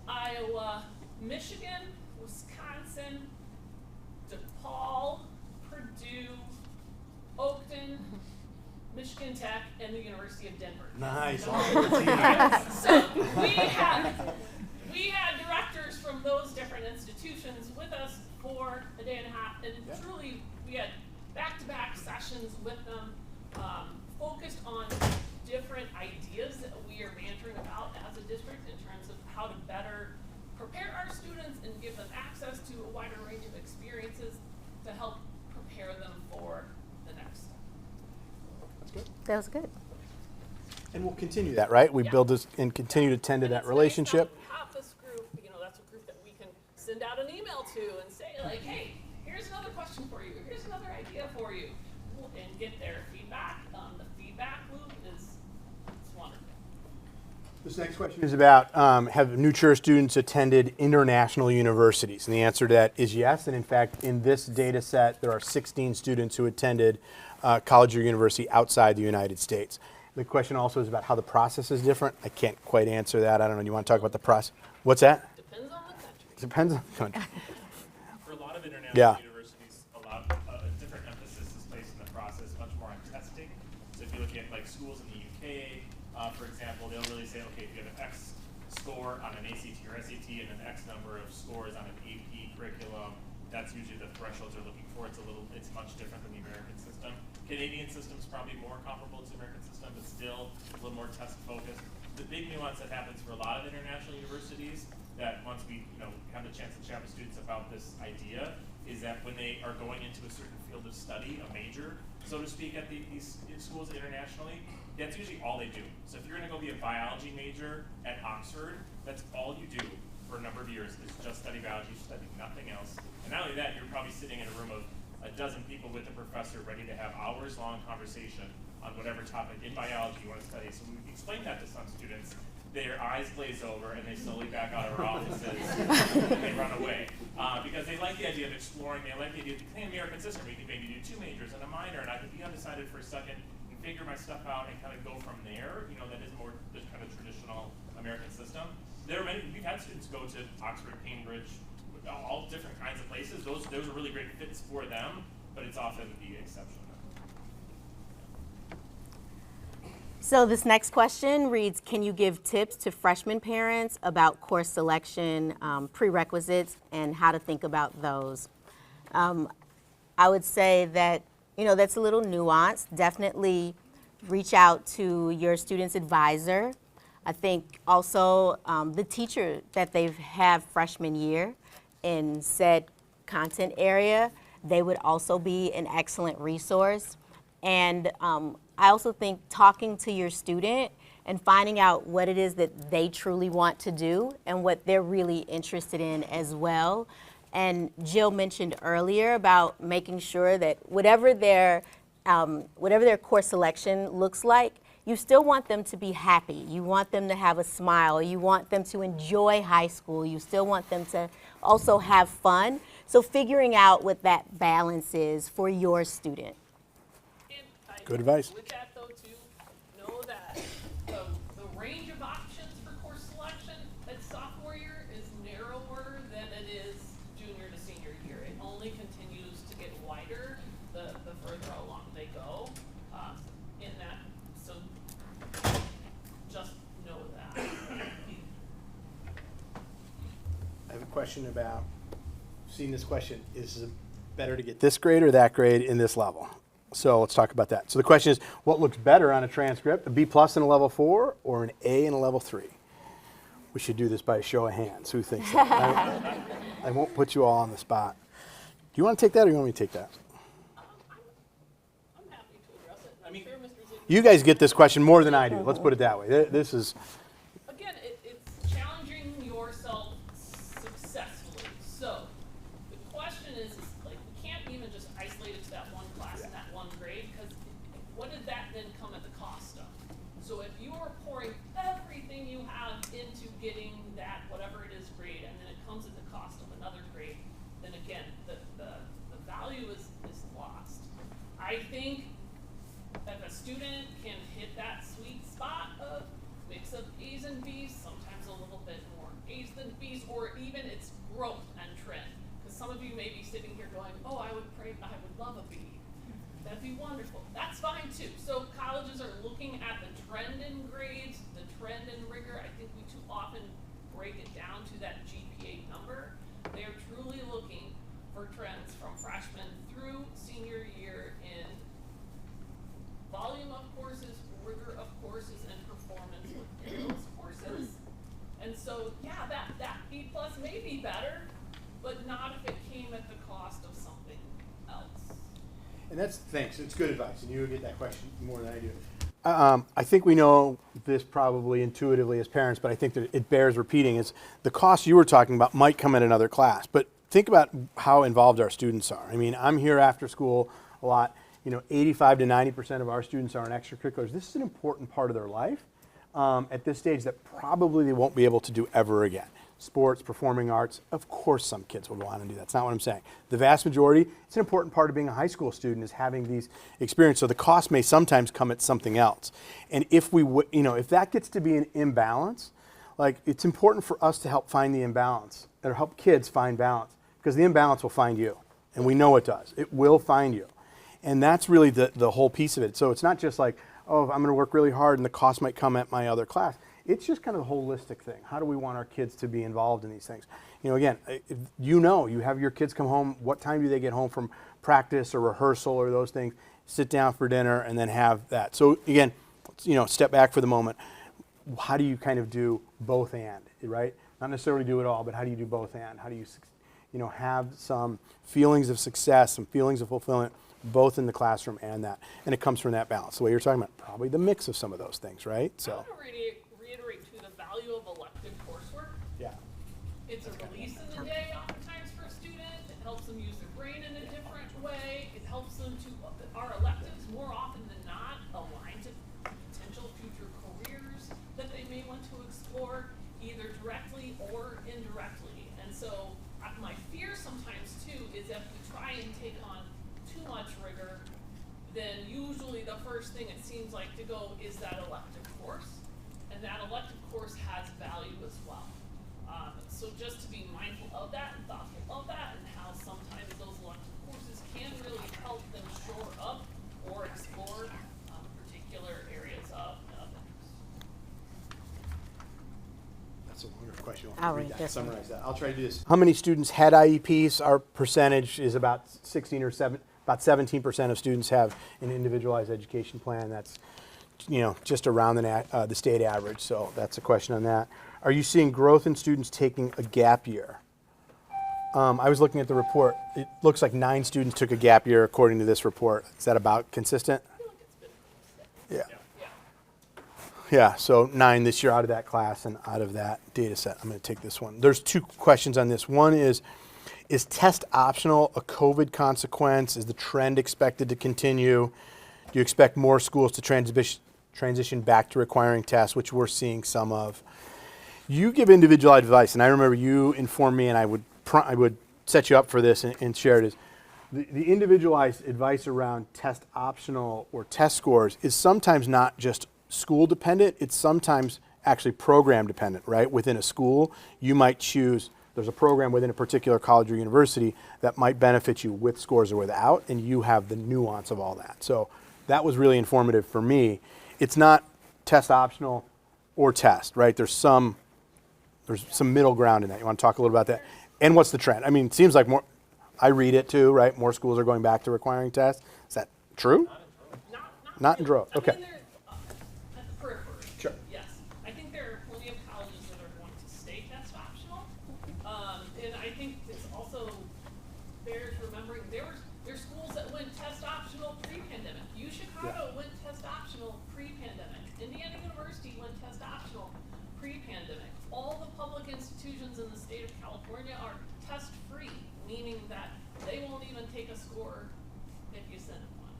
Iowa, Michigan, Wisconsin, DePaul, Purdue, Oakton, Michigan Tech, and the University of Denver. Nice. So we had directors from those different institutions with us for a day and a half, and truly we had back-to-back sessions with them, focused on different ideas that we are bantering about as a district in terms of how to better prepare our students and give them access to a wider range of experiences to help prepare them for the next step. That's good. That was good. And we'll continue that, right? We build this and continue to tend to And that it's relationship. nice to have this group, that's a group that we can send out an email to and say, like, hey, here's another question for you, here's another idea for you, and get their feedback. The feedback loop is wonderful. This next question is about have Nutrier students attended international universities? And the answer to that is yes. And in fact, in this data set, there are 16 students who attended college or university outside the United States. The question also is about how the process is different. I can't quite answer that. I don't know. Do you want to talk about the process? What's that? Depends on the country. Depends on the country. For a lot of international Yeah. universities, a different emphasis is placed in the process, much more on testing. So if you look at like schools in the UK, for example, they'll really say, okay, if you have an X score on an ACT or SAT and an X number of scores on an AP curriculum, that's usually the thresholds they're looking for. It's much different than the American system. Canadian system is probably more comparable to the American system, but still a little more test focused. The big nuance that happens for a lot of international universities that once we have the chance to chat with students about this idea is that when they are going into a certain field of study, a major, so to speak, at these schools internationally, that's usually all they do. So if you're going to go be a biology major at Oxford, that's all you do for a number of years is just study biology, study nothing else. And not only that, you're probably sitting in a room of a dozen people with a professor ready to have hours-long conversation on whatever topic in biology you want to study. So when we explain that to some students, their eyes glaze over and they slowly back out of our offices and they run away. Because they like the idea of exploring, they like the idea of the American system. You can maybe do 2 majors and a minor, and I could be undecided for a second and figure my stuff out and kind of go from there. That is more the kind of traditional American system. There are we've had students go to Oxford, Cambridge, all different kinds of places. Those are really great fits for them, but it's often the exception. So this next question reads, can you give tips to freshman parents about course selection, prerequisites, and how to think about those? I would say that, that's a little nuanced. Definitely reach out to your student's advisor. I think also the teacher that they have freshman year in said content area, they would also be an excellent resource. And I also think talking to your student and finding out what it is that they truly want to do and what they're really interested in as well. And Jill mentioned earlier about making sure that whatever their course selection looks like, you still want them to be happy. You want them to have a smile. You want them to enjoy high school. You still want them to also have fun. So figuring out what that balance is for your student. Good advice. With that though too, know that the range of options for course selection at sophomore year is narrower than it is junior to senior year. It only continues to get wider the further along they go in that. So just know that. I have a question about, seen this question, is it better to get this grade or that grade in this level? So let's talk about that. So the question is, what looks better on a transcript, a B+ in a level 4 or an A in a level 3? We should do this by a show of hands. Who thinks that? I won't put you all on the spot. Do you want to take that or you want me to take that? I'm happy to address it. I'm sure Mr. Ziegler. You guys get this question more than I do. Let's put it that way. This is, Again, it's challenging yourself successfully. So the question is like, we can't even just isolate it to that one class and that one grade, because what did that then come at the cost of? So if you are pouring everything you have into getting that whatever it is grade, and then it comes at the cost of another grade, then again, the value is lost. I think if a student can hit that sweet spot of mix of A's and B's, sometimes a little bit more A's than B's, or even its growth and trend. Because some of you may be sitting here going, oh, I would love a B. That'd be wonderful. That's fine too. So colleges are looking at the trend in grades, the trend in rigor. I think we too often break it down to that GPA number. They are truly looking for trends from freshman through senior year in volume of courses, rigor of courses, and performance within those courses. And so, yeah, that B+ may be better, but not if it came at the cost of something else. and that's, thanks, it's good advice, and you get that question more than I do. I think we know this probably intuitively as parents, but I think that it bears repeating, is the cost you were talking about might come at another class, but think about how involved our students are. I mean, I'm here after school a lot. 85 to 90% of our students are in extracurriculars. This is an important part of their life at this stage that probably they won't be able to do ever again. Sports, performing arts, of course some kids would want to do that. That's not what I'm saying. The vast majority, it's an important part of being a high school student is having these experiences. So the cost may sometimes come at something else. And if if that gets to be an imbalance, like it's important for us to help find the imbalance or help kids find balance, because the imbalance will find you. And we know it does. It will find you. And that's really the whole piece of it. So it's not just like, oh, I'm going to work really hard and the cost might come at my other class. It's just kind of the holistic thing. How do we want our kids to be involved in these things? Again, you have your kids come home. What time do they get home from practice or rehearsal or those things? Sit down for dinner and then have that. So again, step back for the moment. How do you kind of do both and, right? Not necessarily do it all, but how do you do both and? How do you, have some feelings of success, some feelings of fulfillment, both in the classroom and that. And it comes from that balance. The way you're talking about, probably the mix of some of those things, right? So. I want to reiterate too the value of elective coursework. Yeah. It's a release in the day oftentimes for a student. It helps them use their brain in a different way. It helps them to, our electives more often than not align to potential future careers that they may want to explore either directly or indirectly. And so my fear sometimes too is if we try and take on too much rigor, then usually the first thing it seems like to go is that elective course. And that elective course has value as well. So just to be mindful of that and thoughtful of that and how sometimes those elective courses can really help them shore up or explore particular areas of It's a longer question. I'll read this one. Summarize that. I'll try to do this. How many students had IEPs? Our percentage is about 16 or 7. About 17% of students have an individualized education plan. That's, just around the state average. So that's a question on that. Are you seeing growth in students taking a gap year? I was looking at the report. It looks like 9 students took a gap year according to this report. Is that about consistent? Yeah. Yeah, so 9 this year out of that class and out of that data set. I'm going to take this one. There's 2 questions on this. One is test optional a COVID consequence? Is the trend expected to continue? Do you expect more schools to transition back to requiring tests, which we're seeing some of? You give individualized advice, and I remember you informed me, and I would set you up for this and share it. Is the individualized advice around test optional or test scores is sometimes not just school dependent, it's sometimes actually program dependent, right? Within a school, you might choose, there's a program within a particular college or university that might benefit you with scores or without, and you have the nuance of all that. So that was really informative for me. It's not test optional or test, right? There's some middle ground in that. You want to talk a little about that? And what's the trend? I mean, it seems like more, I read it too, right? More schools are going back to requiring tests. Is that true? Not in droves. Okay. I mean, at the periphery. Sure. Yes. I think there are plenty of colleges that are going to stay test optional. And I think it's also bears remembering there's schools that went test optional pre-pandemic. Chicago went test optional pre-pandemic. Indiana University went test optional pre-pandemic. All the public institutions in the state of California are test free, meaning that they won't even take a score if you send them one.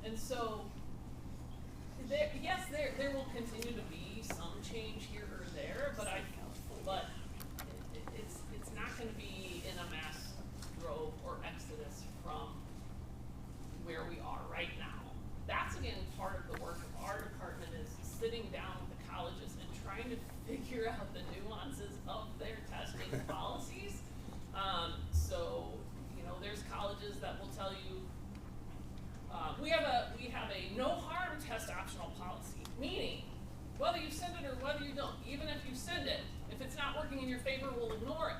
And so there will continue to be some change here or there, but it's not going to be in a mass growth or exodus from where we are right now. That's again part of the work of our department is sitting down with the colleges and trying to figure out the nuances of their testing policies. So there's colleges that will tell you we have a no harm test optional policy, meaning whether you send it or whether you don't, even if you send it, if it's not working in your favor, we'll ignore it.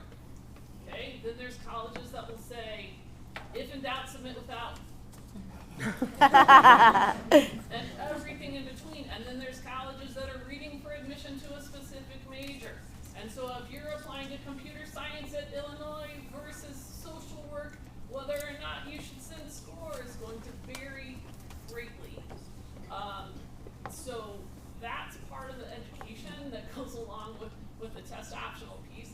Okay? Then there's colleges that will say, if in doubt, submit without. And everything in between. And then there's colleges that are reading for admission to a specific major. And so if you're applying to computer science at Illinois versus social work, whether or not you should send a score is going to vary greatly. So that's part of the education that goes along with the test optional piece.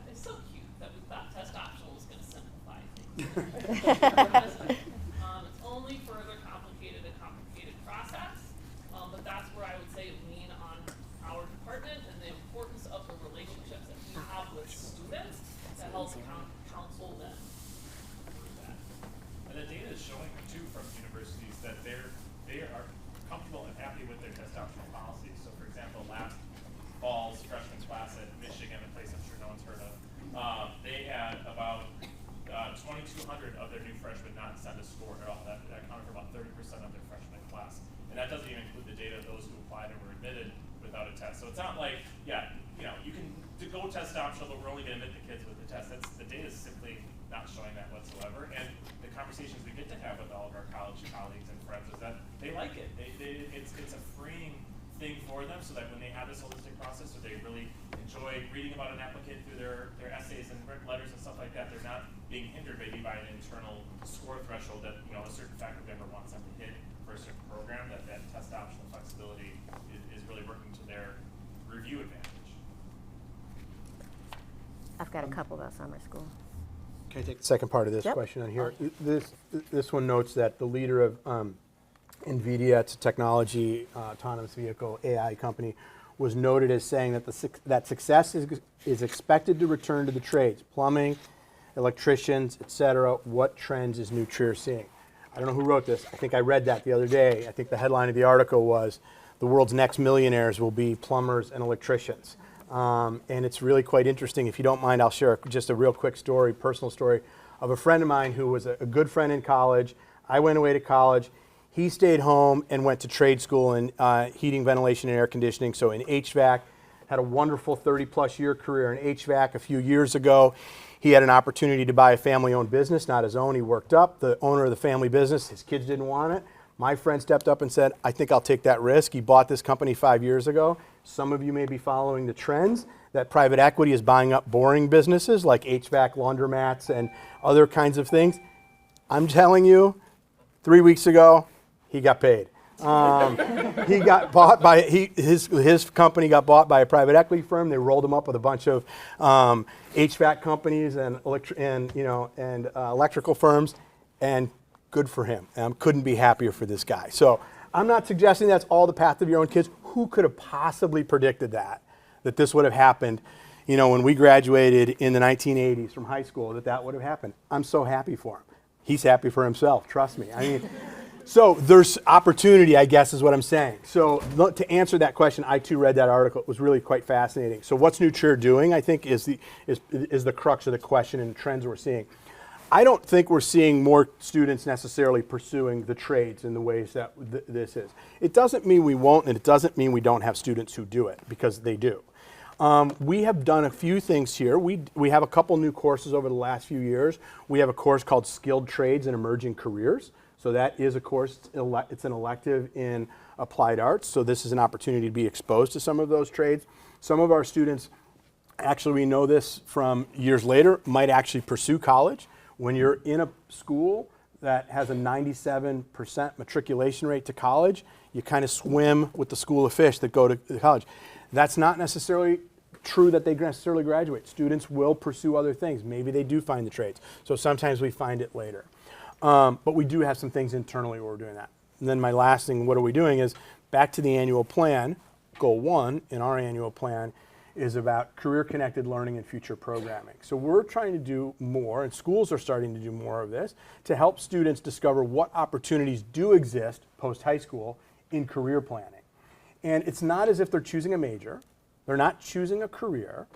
It's so cute that we thought test optional was going to simplify things. It's only further complicated a complicated process, but that's where I would say lean on our department and the importance of the relationships that we have with students to help counsel them through that. And the data is showing too from universities that they are comfortable and happy with their test optional policies. So for example, last fall's freshman class at Michigan, a place I'm sure no one's heard of, they had about 2,200 of their new freshmen not send a score at all. That accounted for about 30% of their freshman class. And that doesn't even include the data of those who applied and were admitted without a test. So it's not like, you can go test optional, but we're only going to admit the kids with the test. The data is simply not showing that whatsoever. And the conversations we get to have with all of our college colleagues and friends is that they like it. It's a freeing thing for them so that when they have this holistic process, so they really enjoy reading about an applicant through their essays and written letters and stuff like that, they're not being hindered maybe by an internal score threshold that a certain faculty member wants them to hit for a certain program, that test optional flexibility is really working to their review advantage. I've got a couple about summer school. Can I take the second part of this question on here? This one notes that the leader of NVIDIA, it's a technology, autonomous vehicle, AI company, was noted as saying that success is expected to return to the trades, plumbing, electricians, et cetera. What trends is New Trier seeing? I don't know who wrote this. I think I read that the other day. I think the headline of the article was, the world's next millionaires will be plumbers and electricians. And it's really quite interesting. If you don't mind, I'll share just a real quick story, personal story, of a friend of mine who was a good friend in college. I went away to college. He stayed home and went to trade school in heating, ventilation, and air conditioning, so in HVAC. had a wonderful 30-plus year career in HVAC. A few years ago, he had an opportunity to buy a family-owned business, not his own. He worked up. The owner of the family business, his kids didn't want it. My friend stepped up and said, I think I'll take that risk. He bought this company 5 years ago. Some of you may be following the trends that private equity is buying up boring businesses like HVAC, laundromats, and other kinds of things. I'm telling you, 3 weeks ago, he got paid. He got bought by his company got bought by a private equity firm. They rolled him up with a bunch of HVAC companies and electrical firms, and good for him. Couldn't be happier for this guy. So I'm not suggesting that's all the path of your own kids. Who could have possibly predicted that this would have happened? When we graduated in the 1980s from high school, that would have happened. I'm so happy for him. He's happy for himself. Trust me. I mean. So there's opportunity, I guess, is what I'm saying. So to answer that question, I too read that article. It was really quite fascinating. So what's New Trier doing, I think, is the crux of the question and the trends we're seeing. I don't think we're seeing more students necessarily pursuing the trades in the ways that this is. It doesn't mean we won't, and it doesn't mean we don't have students who do it, because they do. We have done a few things here. We have a couple new courses over the last few years. We have a course called Skilled Trades and Emerging Careers. So that is a course, it's an elective in applied arts. So this is an opportunity to be exposed to some of those trades. Some of our students, actually we know this from years later, might actually pursue college. When you're in a school that has a 97% matriculation rate to college, you kind of swim with the school of fish that go to college. That's not necessarily true that they necessarily graduate. Students will pursue other things. Maybe they do find the trades. So sometimes we find it later. But we do have some things internally where we're doing that. And then my last thing, what are we doing, is back to the annual plan. Goal 1 in our annual plan is about career-connected learning and future programming. So we're trying to do more, and schools are starting to do more of this, to help students discover what opportunities do exist post-high school in career planning. And it's not as if they're choosing a major. They're not choosing a career.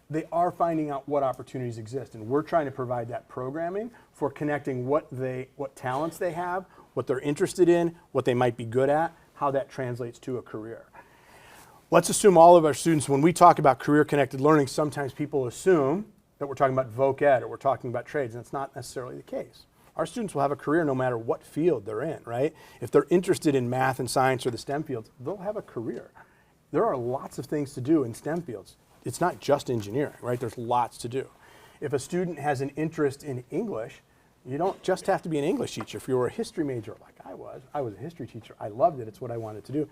They are finding out what opportunities exist, and we're trying to provide that programming for connecting what talents they have, what they're interested in, what they might be good at, how that translates to a career. Let's assume all of our students, when we talk about career-connected learning, sometimes people assume that we're talking about voc ed or we're talking about trades, and that's not necessarily the case. Our students will have a career no matter what field they're in, right? If they're interested in math and science or the STEM fields, they'll have a career. There are lots of things to do in STEM fields. It's not just engineering, right? There's lots to do. If a student has an interest in English, you don't just have to be an English teacher. If you were a history major like I was a history teacher. I loved it. It's what I wanted to do.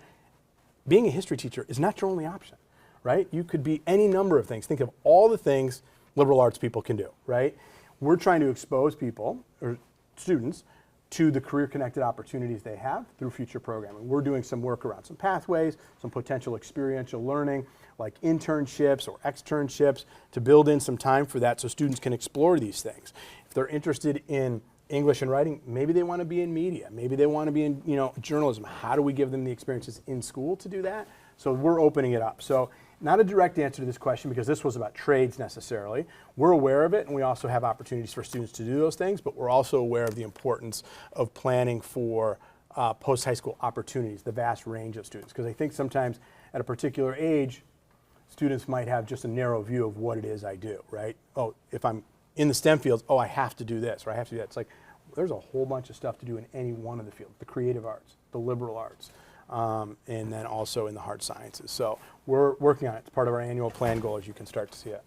Being a history teacher is not your only option, right? You could be any number of things. Think of all the things liberal arts people can do, right? We're trying to expose people, or students, to the career-connected opportunities they have through future programming. We're doing some work around some pathways, some potential experiential learning, like internships or externships, to build in some time for that so students can explore these things. If they're interested in English and writing, maybe they want to be in media, maybe they want to be in journalism. How do we give them the experiences in school to do that? So we're opening it up. So not a direct answer to this question, because this was about trades necessarily. We're aware of it, and we also have opportunities for students to do those things, but we're also aware of the importance of planning for post-high school opportunities, the vast range of students. Because I think sometimes at a particular age, students might have just a narrow view of what it is I do, right? Oh, if I'm in the STEM fields, oh, I have to do this, or I have to do that. It's like, there's a whole bunch of stuff to do in any one of the fields, the creative arts, the liberal arts, and then also in the hard sciences. So we're working on it. It's part of our annual plan goal, as you can start to see it.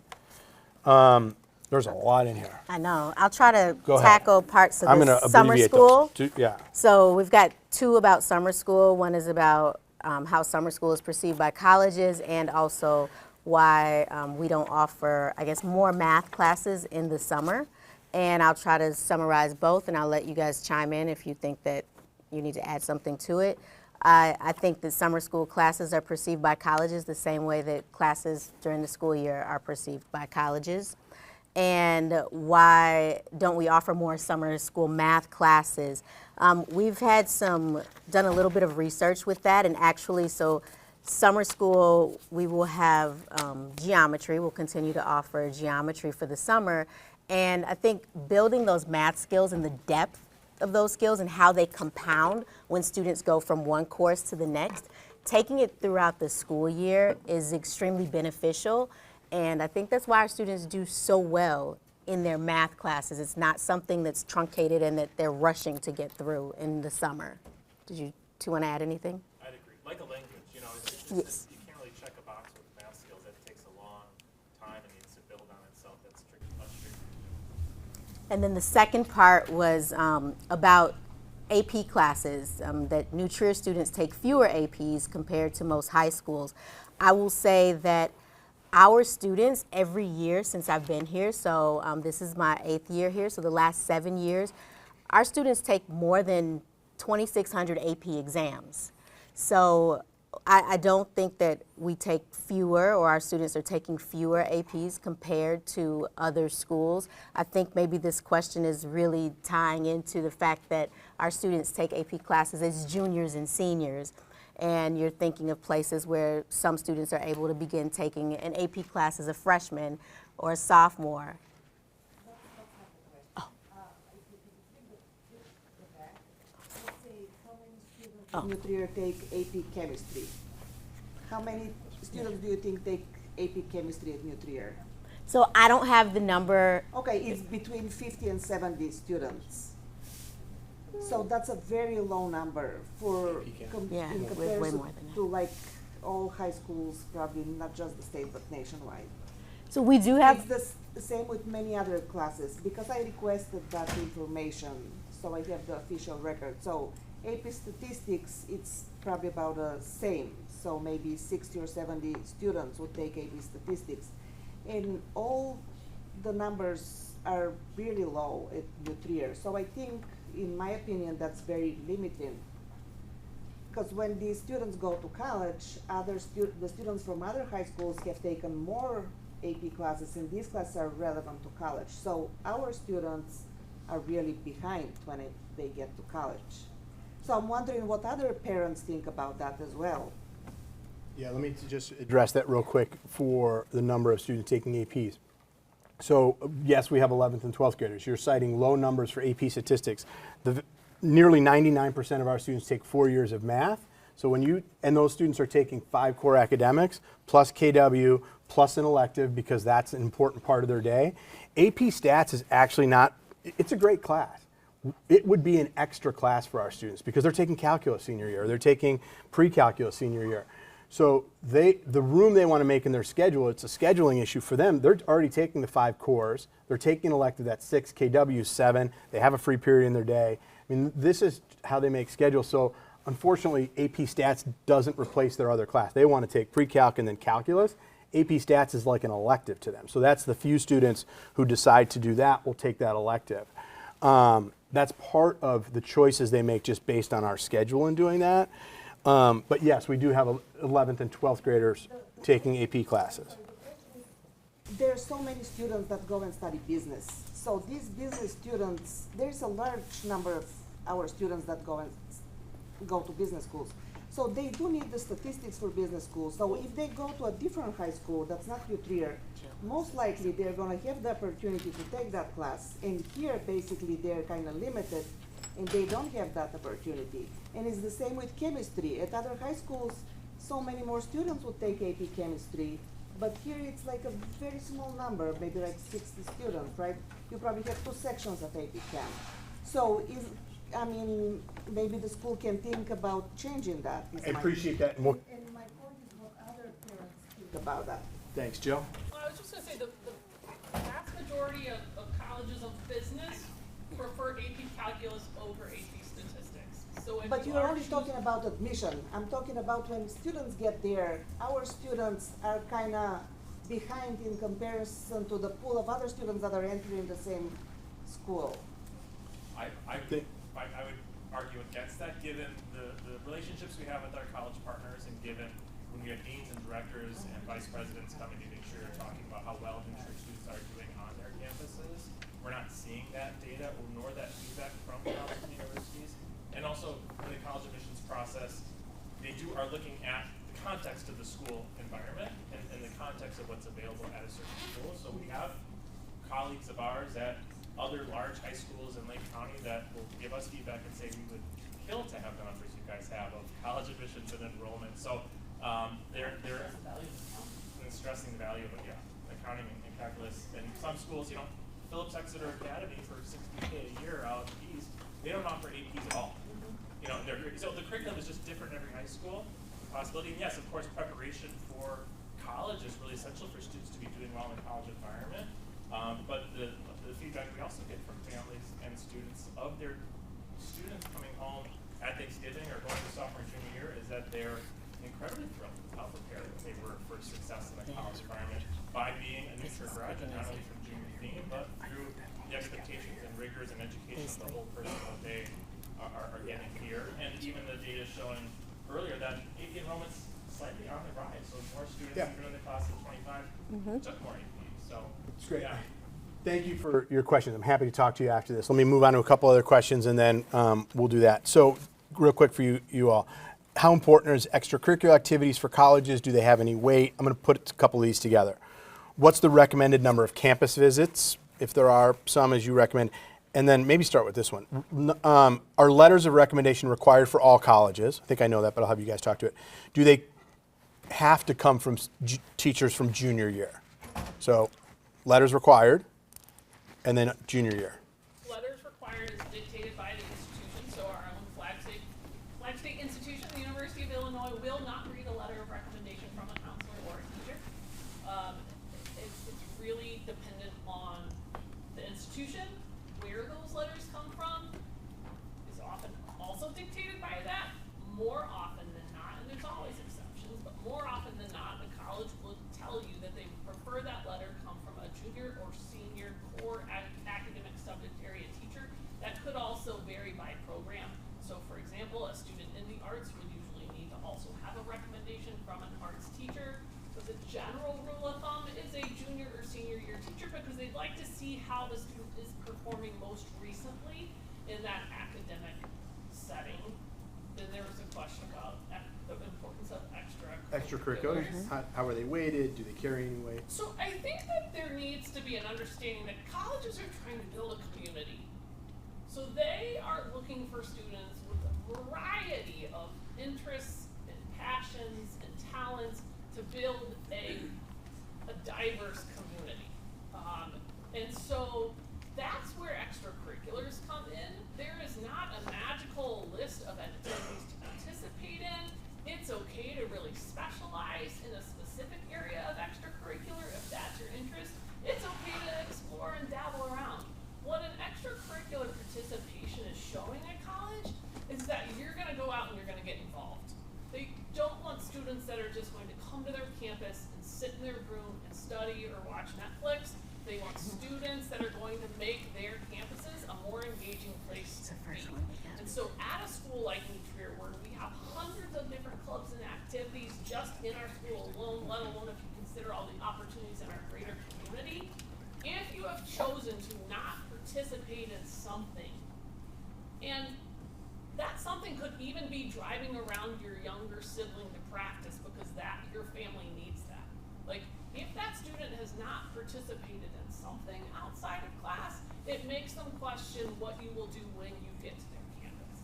There's a lot in here. I know. I'll try to Go ahead. tackle parts of I'm this going to summer abbreviate school. those. Yeah. So we've got 2 about summer school. One is about how summer school is perceived by colleges, and also why we don't offer, I guess, more math classes in the summer. And I'll try to summarize both, and I'll let you guys chime in if you think that you need to add something to it. I think that summer school classes are perceived by colleges the same way that classes during the school year are perceived by colleges. And why don't we offer more summer school math classes? We've had done a little bit of research with that, and actually, so summer school, we will have geometry. We'll continue to offer geometry for the summer. And I think building those math skills and the depth of those skills and how they compound when students go from one course to the next taking it throughout the school year is extremely beneficial, and I think that's why our students do so well in their math classes. It's not something that's truncated and that they're rushing to get through in the summer. Did you two want to add anything? I'd agree. Like a language, you know, Yes. you can't really check a box with math skills. That takes a long time and needs to build on itself. That's much trickier. And then the second part was about AP classes, that New Trier students take fewer APs compared to most high schools. I will say that our students every year since I've been here, so this is my 8th year here, so the last 7 years, our students take more than 2,600 AP exams. So I don't think that we take fewer, or our students are taking fewer APs compared to other schools. I think maybe this question is really tying into the fact that our students take AP classes as juniors and seniors, and you're thinking of places where some students are able to begin taking an AP class as a freshman or a sophomore. New Trier take AP chemistry. How many students do you think take AP chemistry at New Trier? So I don't have the number. Okay, it's between 50 and 70 students. So that's a very low number for Yeah, in way comparison more than that. to like all high schools, probably not just the state but nationwide. So we do have. It's the same with many other classes because I requested that information, so I have the official record. So AP statistics, it's probably about the same. So maybe 60 or 70 students would take AP statistics. And all the numbers are really low at New Trier. So I think, in my opinion, that's very limiting. Because when these students go to college, the students from other high schools have taken more AP classes, and these classes are relevant to college. So our students are really behind when they get to college. So I'm wondering what other parents think about that as well. Yeah, let me just address that real quick for the number of students taking APs. So yes, we have 11th and 12th graders. You're citing low numbers for AP statistics. Nearly 99% of our students take 4 years of math. So and those students are taking 5 core academics, plus KW, plus an elective, because that's an important part of their day. AP Stats is actually not, it's a great class. It would be an extra class for our students because they're taking calculus senior year, they're taking pre-calculus senior year. So the room they want to make in their schedule, it's a scheduling issue for them. They're already taking the 5 cores. They're taking an elective at 6, KW 7. They have a free period in their day. I mean, this is how they make schedules. So unfortunately, AP Stats doesn't replace their other class. They want to take pre-calc and then calculus. AP Stats is like an elective to them. So that's the few students who decide to do that will take that elective. That's part of the choices they make just based on our schedule in doing that. But yes, we do have 11th and 12th graders taking AP classes. There are so many students that go and study business. So these business students, there's a large number of our students that go to business schools. So they do need the statistics for business schools. So if they go to a different high school that's not New Trier, most likely they're going to have the opportunity to take that class. And here, basically, they're kind of limited, and they don't have that opportunity. And it's the same with chemistry. At other high schools, so many more students would take AP chemistry, but here it's like a very small number, maybe like 60 students, right? You probably have 2 sections of AP Chem. So maybe the school can think about changing that. I appreciate that. And my point is what other parents think about that. Thanks, Jill. Well, I was just gonna say, the vast majority of colleges of business prefer AP calculus over AP statistics. So if But you you're are only choosing- talking about admission. I'm talking about when students get there, our students are kind of behind in comparison to the pool of other students that are entering the same school. I would argue against that, given the relationships we have with our college partners, and given when we have deans and directors and vice presidents coming to make sure you're talking about how well New Trier students are doing on their campuses. We're not seeing that data nor that feedback from colleges and universities. And also, in the college admissions process, they are looking at the context of the school environment and the context of what's available at a certain school. So we have colleagues of ours at other large high schools in Lake County that will give us feedback and say we would kill to have them on free guys have of college admissions and enrollment. So they're stressing the value of accounting and calculus. And some schools, Phillips Exeter Academy for $60K a year out east, they don't offer APs at all. So the curriculum is just different in every high school. Possibility, and yes, of course, preparation for college is really essential for students to be doing well in a college environment. But the feedback we also get from families and students of their students coming home at Thanksgiving or going to sophomore and junior year is that they're incredibly thrilled with how prepared they were for success in a college environment by being a new graduate, not only from junior theme, but through the expectations and rigors and education of the whole person that they are getting here. And even the data showing earlier that AP enrollment's slightly on the rise, so more students, even in the class of 25, took more AP. So It's great. yeah. Thank you for your questions. I'm happy to talk to you after this. Let me move on to a couple other questions, and then we'll do that. So real quick for you all, how important is extracurricular activities for colleges? Do they have any weight? I'm going to put a couple of these together. What's the recommended number of campus visits, if there are some as you recommend? And then maybe start with this one. Are letters of recommendation required for all colleges? I think I know that, but I'll have you guys talk to it. Do they have to come from teachers from junior year? So letters required, and then junior year. Letters required is dictated by the institution, so our own flag state institution, the University of Illinois, will not read a letter of recommendation from a counselor or a teacher. It's really dependent on the institution. Where those letters come from is often also dictated by that. More often than not, and there's always exceptions, but more often than not, the college will tell you that they prefer that letter come from a junior or senior core academic subject area teacher. That could also vary by program. So for example, a student in the arts would usually need to also have a recommendation from an arts teacher. But the general rule of thumb is a junior or senior year teacher, because they'd like to see how the student is performing most recently in that academic setting. Then there was a question about the importance of Extracurriculars? How are they weighted? Do they carry any weight? So I think that there needs to be an understanding that colleges are trying to build a community. So they are looking for students with a variety of interests and passions and talents to build a diverse community. And so that's where extracurriculars come in. There is not a magical list of activities to participate in. It's okay to really specialize in a specific area of extracurricular if that's your interest. It's okay to explore and dabble around. What an extracurricular participation is showing at college is that you're going to go out and you're going to get involved. They don't want students that are just going to come to their campus and sit in their room and study or watch Netflix. They want students that are going to make their campuses a more engaging place to be. And so at a school like New Trier, where we have hundreds of different clubs and activities just in our school alone, let alone if you consider all the opportunities in our greater community, if you have chosen to not participate in something, and that something could even be driving around your younger sibling to practice because that your family needs that. Like, if that student has not participated in something outside of class, it makes them question what you will do when you get to their campus.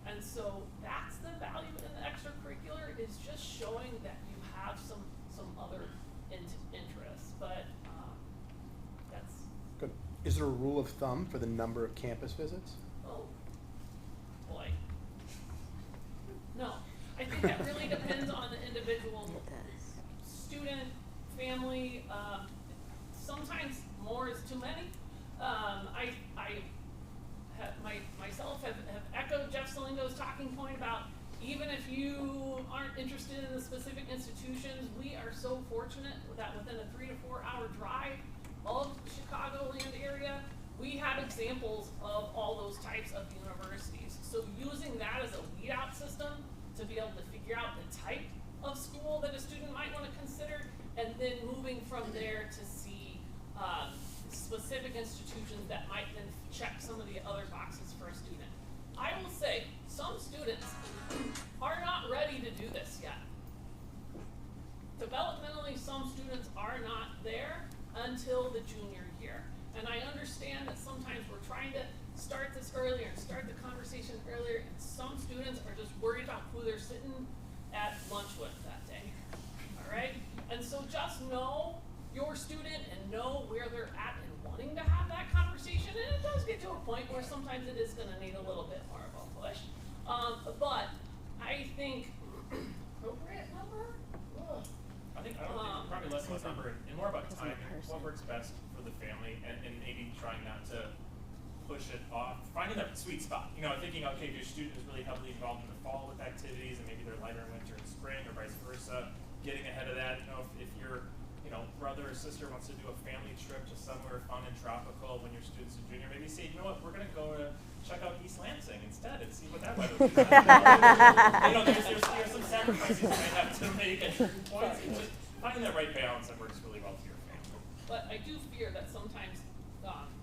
And so that's the value in the extracurricular, is just showing that you have some other interests. But that's Good. Is there a rule of thumb for the number of campus visits? Oh, boy. No, I think that really depends on the individual student, family. Sometimes more is too many. Myself have echoed Jeff Salingo's talking point about, even if you aren't interested in the specific institutions, we are so fortunate that within a 3 to 4 hour drive of the Chicagoland area, we have examples of all those types of universities. So using that as a weed out system to be able to figure out the type of school that a student might want to consider, and then moving from there to see specific institutions that might then check some of the other boxes for a student. I will say, some students are not ready to do this yet. Developmentally, some students are not there until the junior year. And I understand that sometimes we're trying to start this earlier and start the conversation earlier, and some students are just worried about at lunch with that day, all right? And so just know your student and know where they're at and wanting to have that conversation, and it does get to a point where sometimes it is gonna need a little bit more of a push. But I think appropriate number? Ugh. I think probably less about number and more about timing, what works best for the family, and maybe trying not to push it off, finding that sweet spot. You know, thinking, okay, if your student is really heavily involved in the fall with activities, and maybe they're lighter in winter and spring, or vice versa, getting ahead of that. You know, if your brother or sister wants to do a family trip to somewhere fun and tropical when your student's a junior, maybe say, you know what, we're going to go to check out East Lansing instead and see what that weather is like. There's some sacrifices you might have to make at certain points, and just finding that right balance that works really well for your family. But I do fear that sometimes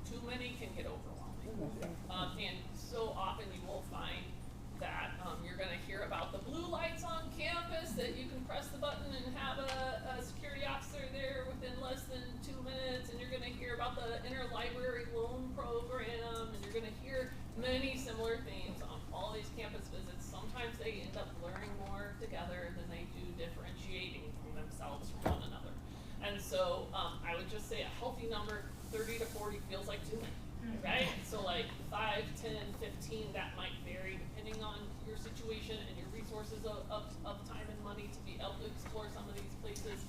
too many can get overwhelming. And so often you will find that you're going to hear about the blue lights on campus, that you can press the button and have a security officer there within less than 2 minutes, and you're going to hear about the interlibrary loan program, and you're going to hear many similar themes on all these campus visits. Sometimes they end up learning more together than they do differentiating from themselves from one another. And so I would just say a healthy number, 30 to 40 feels like too many, right? So like 5, 10, 15, that might vary depending on your situation and your resources of time and money to be able to explore some of these places.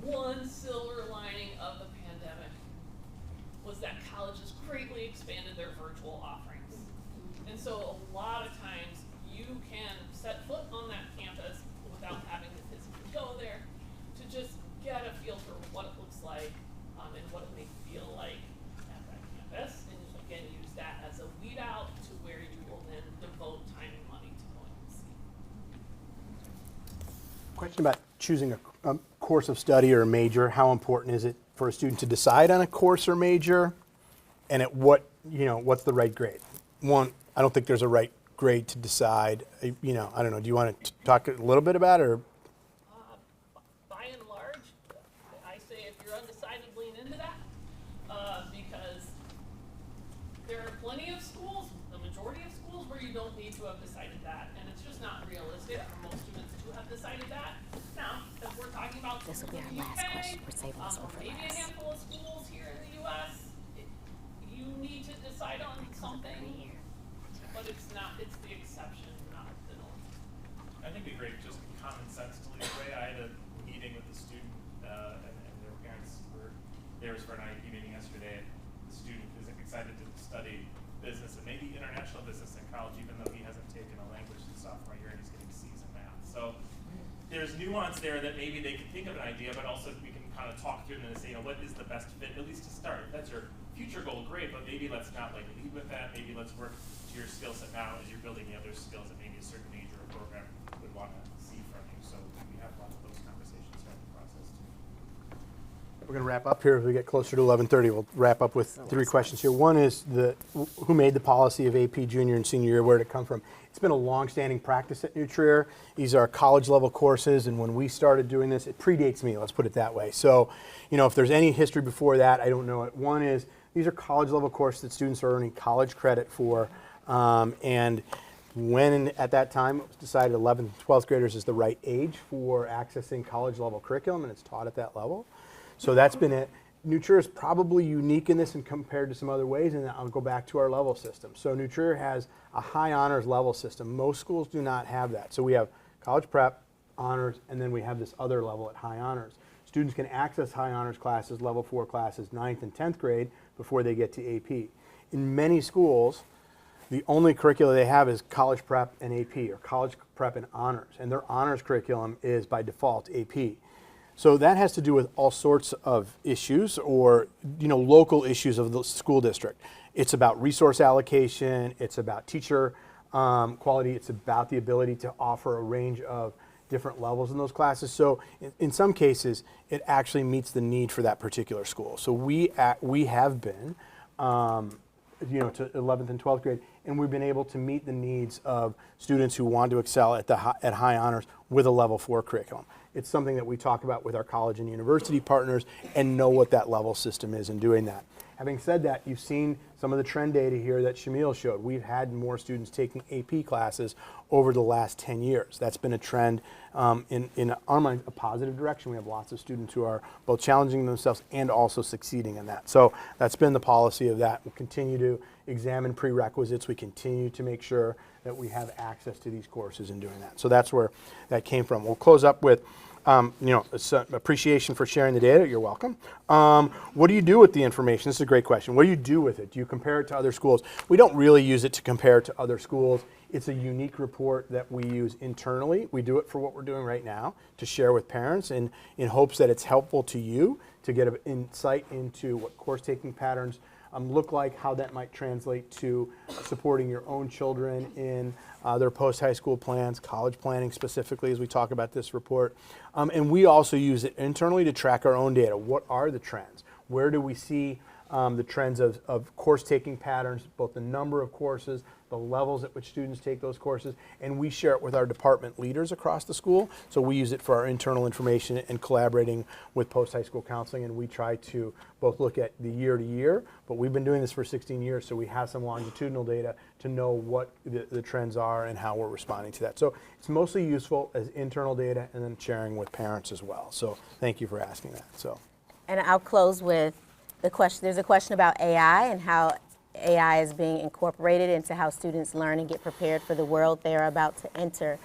One silver lining of the pandemic was that colleges greatly expanded their virtual offerings. And so a lot of times you can set foot on that campus without having to physically go there to just get a feel for what it looks like and what it may feel like at that campus. And again, use that as a weed out to where you will then devote time and money to going and see. Question about choosing a course of study or a major. How important is it for a student to decide on a course or major, and at what's the right grade? One, I don't think there's a right grade to decide. I don't know. Do you want to talk a little bit about it, or? By and large, I say if you're undecided, lean into that, because there are plenty of schools, the majority of schools, where you don't need to have decided that, and it's just not realistic for most students to have decided that. Now, if we're talking about This will be our schools in the last UK, question. We're saving this one for maybe a last. handful of schools here in the U.S., you need to decide on something, but it's the exception, not the norm. I think it'd be great, just common sense to lead the way. I had a meeting with a student, and their parents were there for an IEP meeting yesterday. The student is excited to study business and maybe international business in college, even though he hasn't taken a language in sophomore year and he's getting C's in math. So there's nuance there that maybe they can think of an idea, but also we can kind of talk through them and say, what is the best fit, at least to start. If that's your future goal, great, but maybe let's not lead with that. Maybe let's work to your skill set now as you're building the other skills that maybe a certain major or program would want to see from you. So we have lots of those conversations throughout the process too. We're going to wrap up here as we get closer to 11:30. We'll wrap up with 3 questions here. One is who made the policy of AP junior and senior year? Where did it come from? It's been a long-standing practice at New Trier. These are college-level courses, and when we started doing this, it predates me. Let's put it that way. So, if there's any history before that, I don't know it. One is these are college-level courses that students are earning college credit for, and when at that time it was decided 11th and 12th graders is the right age for accessing college-level curriculum, and it's taught at that level. So that's been it. New Trier is probably unique in this and compared to some other ways, and I'll go back to our level system. So New Trier has a high honors level system. Most schools do not have that. So we have college prep, honors, and then we have this other level at high honors. Students can access high honors classes, level 4 classes, 9th and 10th grade before they get to AP. In many schools, the only curricula they have is college prep and AP, or college prep and honors, and their honors curriculum is by default AP. So that has to do with all sorts of issues, or local issues of the school district. It's about resource allocation, it's about teacher quality, it's about the ability to offer a range of different levels in those classes. So in some cases, it actually meets the need for that particular school. So we have been, to 11th and 12th grade, and we've been able to meet the needs of students who want to excel at high honors with a level 4 curriculum. it's something that we talk about with our college and university partners and know what that level system is in doing that. Having said that, you've seen some of the trend data here that Chimille showed. We've had more students taking AP classes over the last 10 years. That's been a trend in our mind, a positive direction. We have lots of students who are both challenging themselves and also succeeding in that. So that's been the policy of that. We'll continue to examine prerequisites. We continue to make sure that we have access to these courses in doing that. So that's where that came from. We'll close up with appreciation for sharing the data. You're welcome. What do you do with the information? This is a great question. What do you do with it? Do you compare it to other schools? We don't really use it to compare to other schools. It's a unique report that we use internally. We do it for what we're doing right now to share with parents in hopes that it's helpful to you to get an insight into what course taking patterns look like, how that might translate to supporting your own children in their post-high school plans, college planning specifically as we talk about this report. And we also use it internally to track our own data. What are the trends? Where do we see the trends of course taking patterns, both the number of courses, the levels at which students take those courses, and we share it with our department leaders across the school. So we use it for our internal information and collaborating with post-high school counseling, and we try to both look at the year to year, but we've been doing this for 16 years, so we have some longitudinal data to know what the trends are and how we're responding to that. So it's mostly useful as internal data and then sharing with parents as well. So thank you for asking that. So. And I'll close with the question. There's a question about AI and how AI is being incorporated into how students learn and get prepared for the world they are about to enter.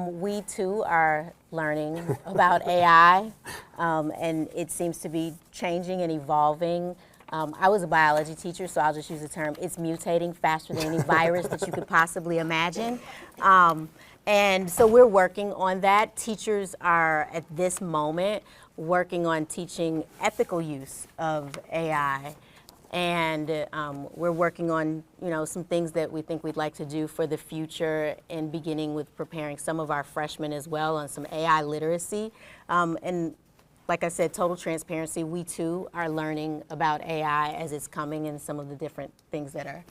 We too are learning about AI, and it seems to be changing and evolving. I was a biology teacher, so I'll just use the term, it's mutating faster than any virus that you could possibly imagine. And so we're working on that. Teachers are, at this moment, working on teaching ethical use of AI. And we're working on, some things that we think we'd like to do for the future, and beginning with preparing some of our freshmen as well on some AI literacy. And like I said, total transparency, we too are learning about AI as it's coming and some of the different things that are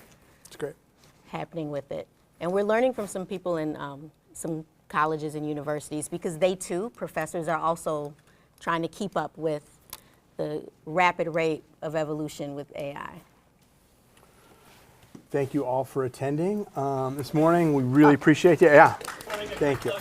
happening with it. And we're learning from some people in some colleges and universities, because they too, professors, are also trying to keep up with the rapid rate of evolution with AI. Thank you all for attending this morning. We really appreciate it. Yeah, thank you.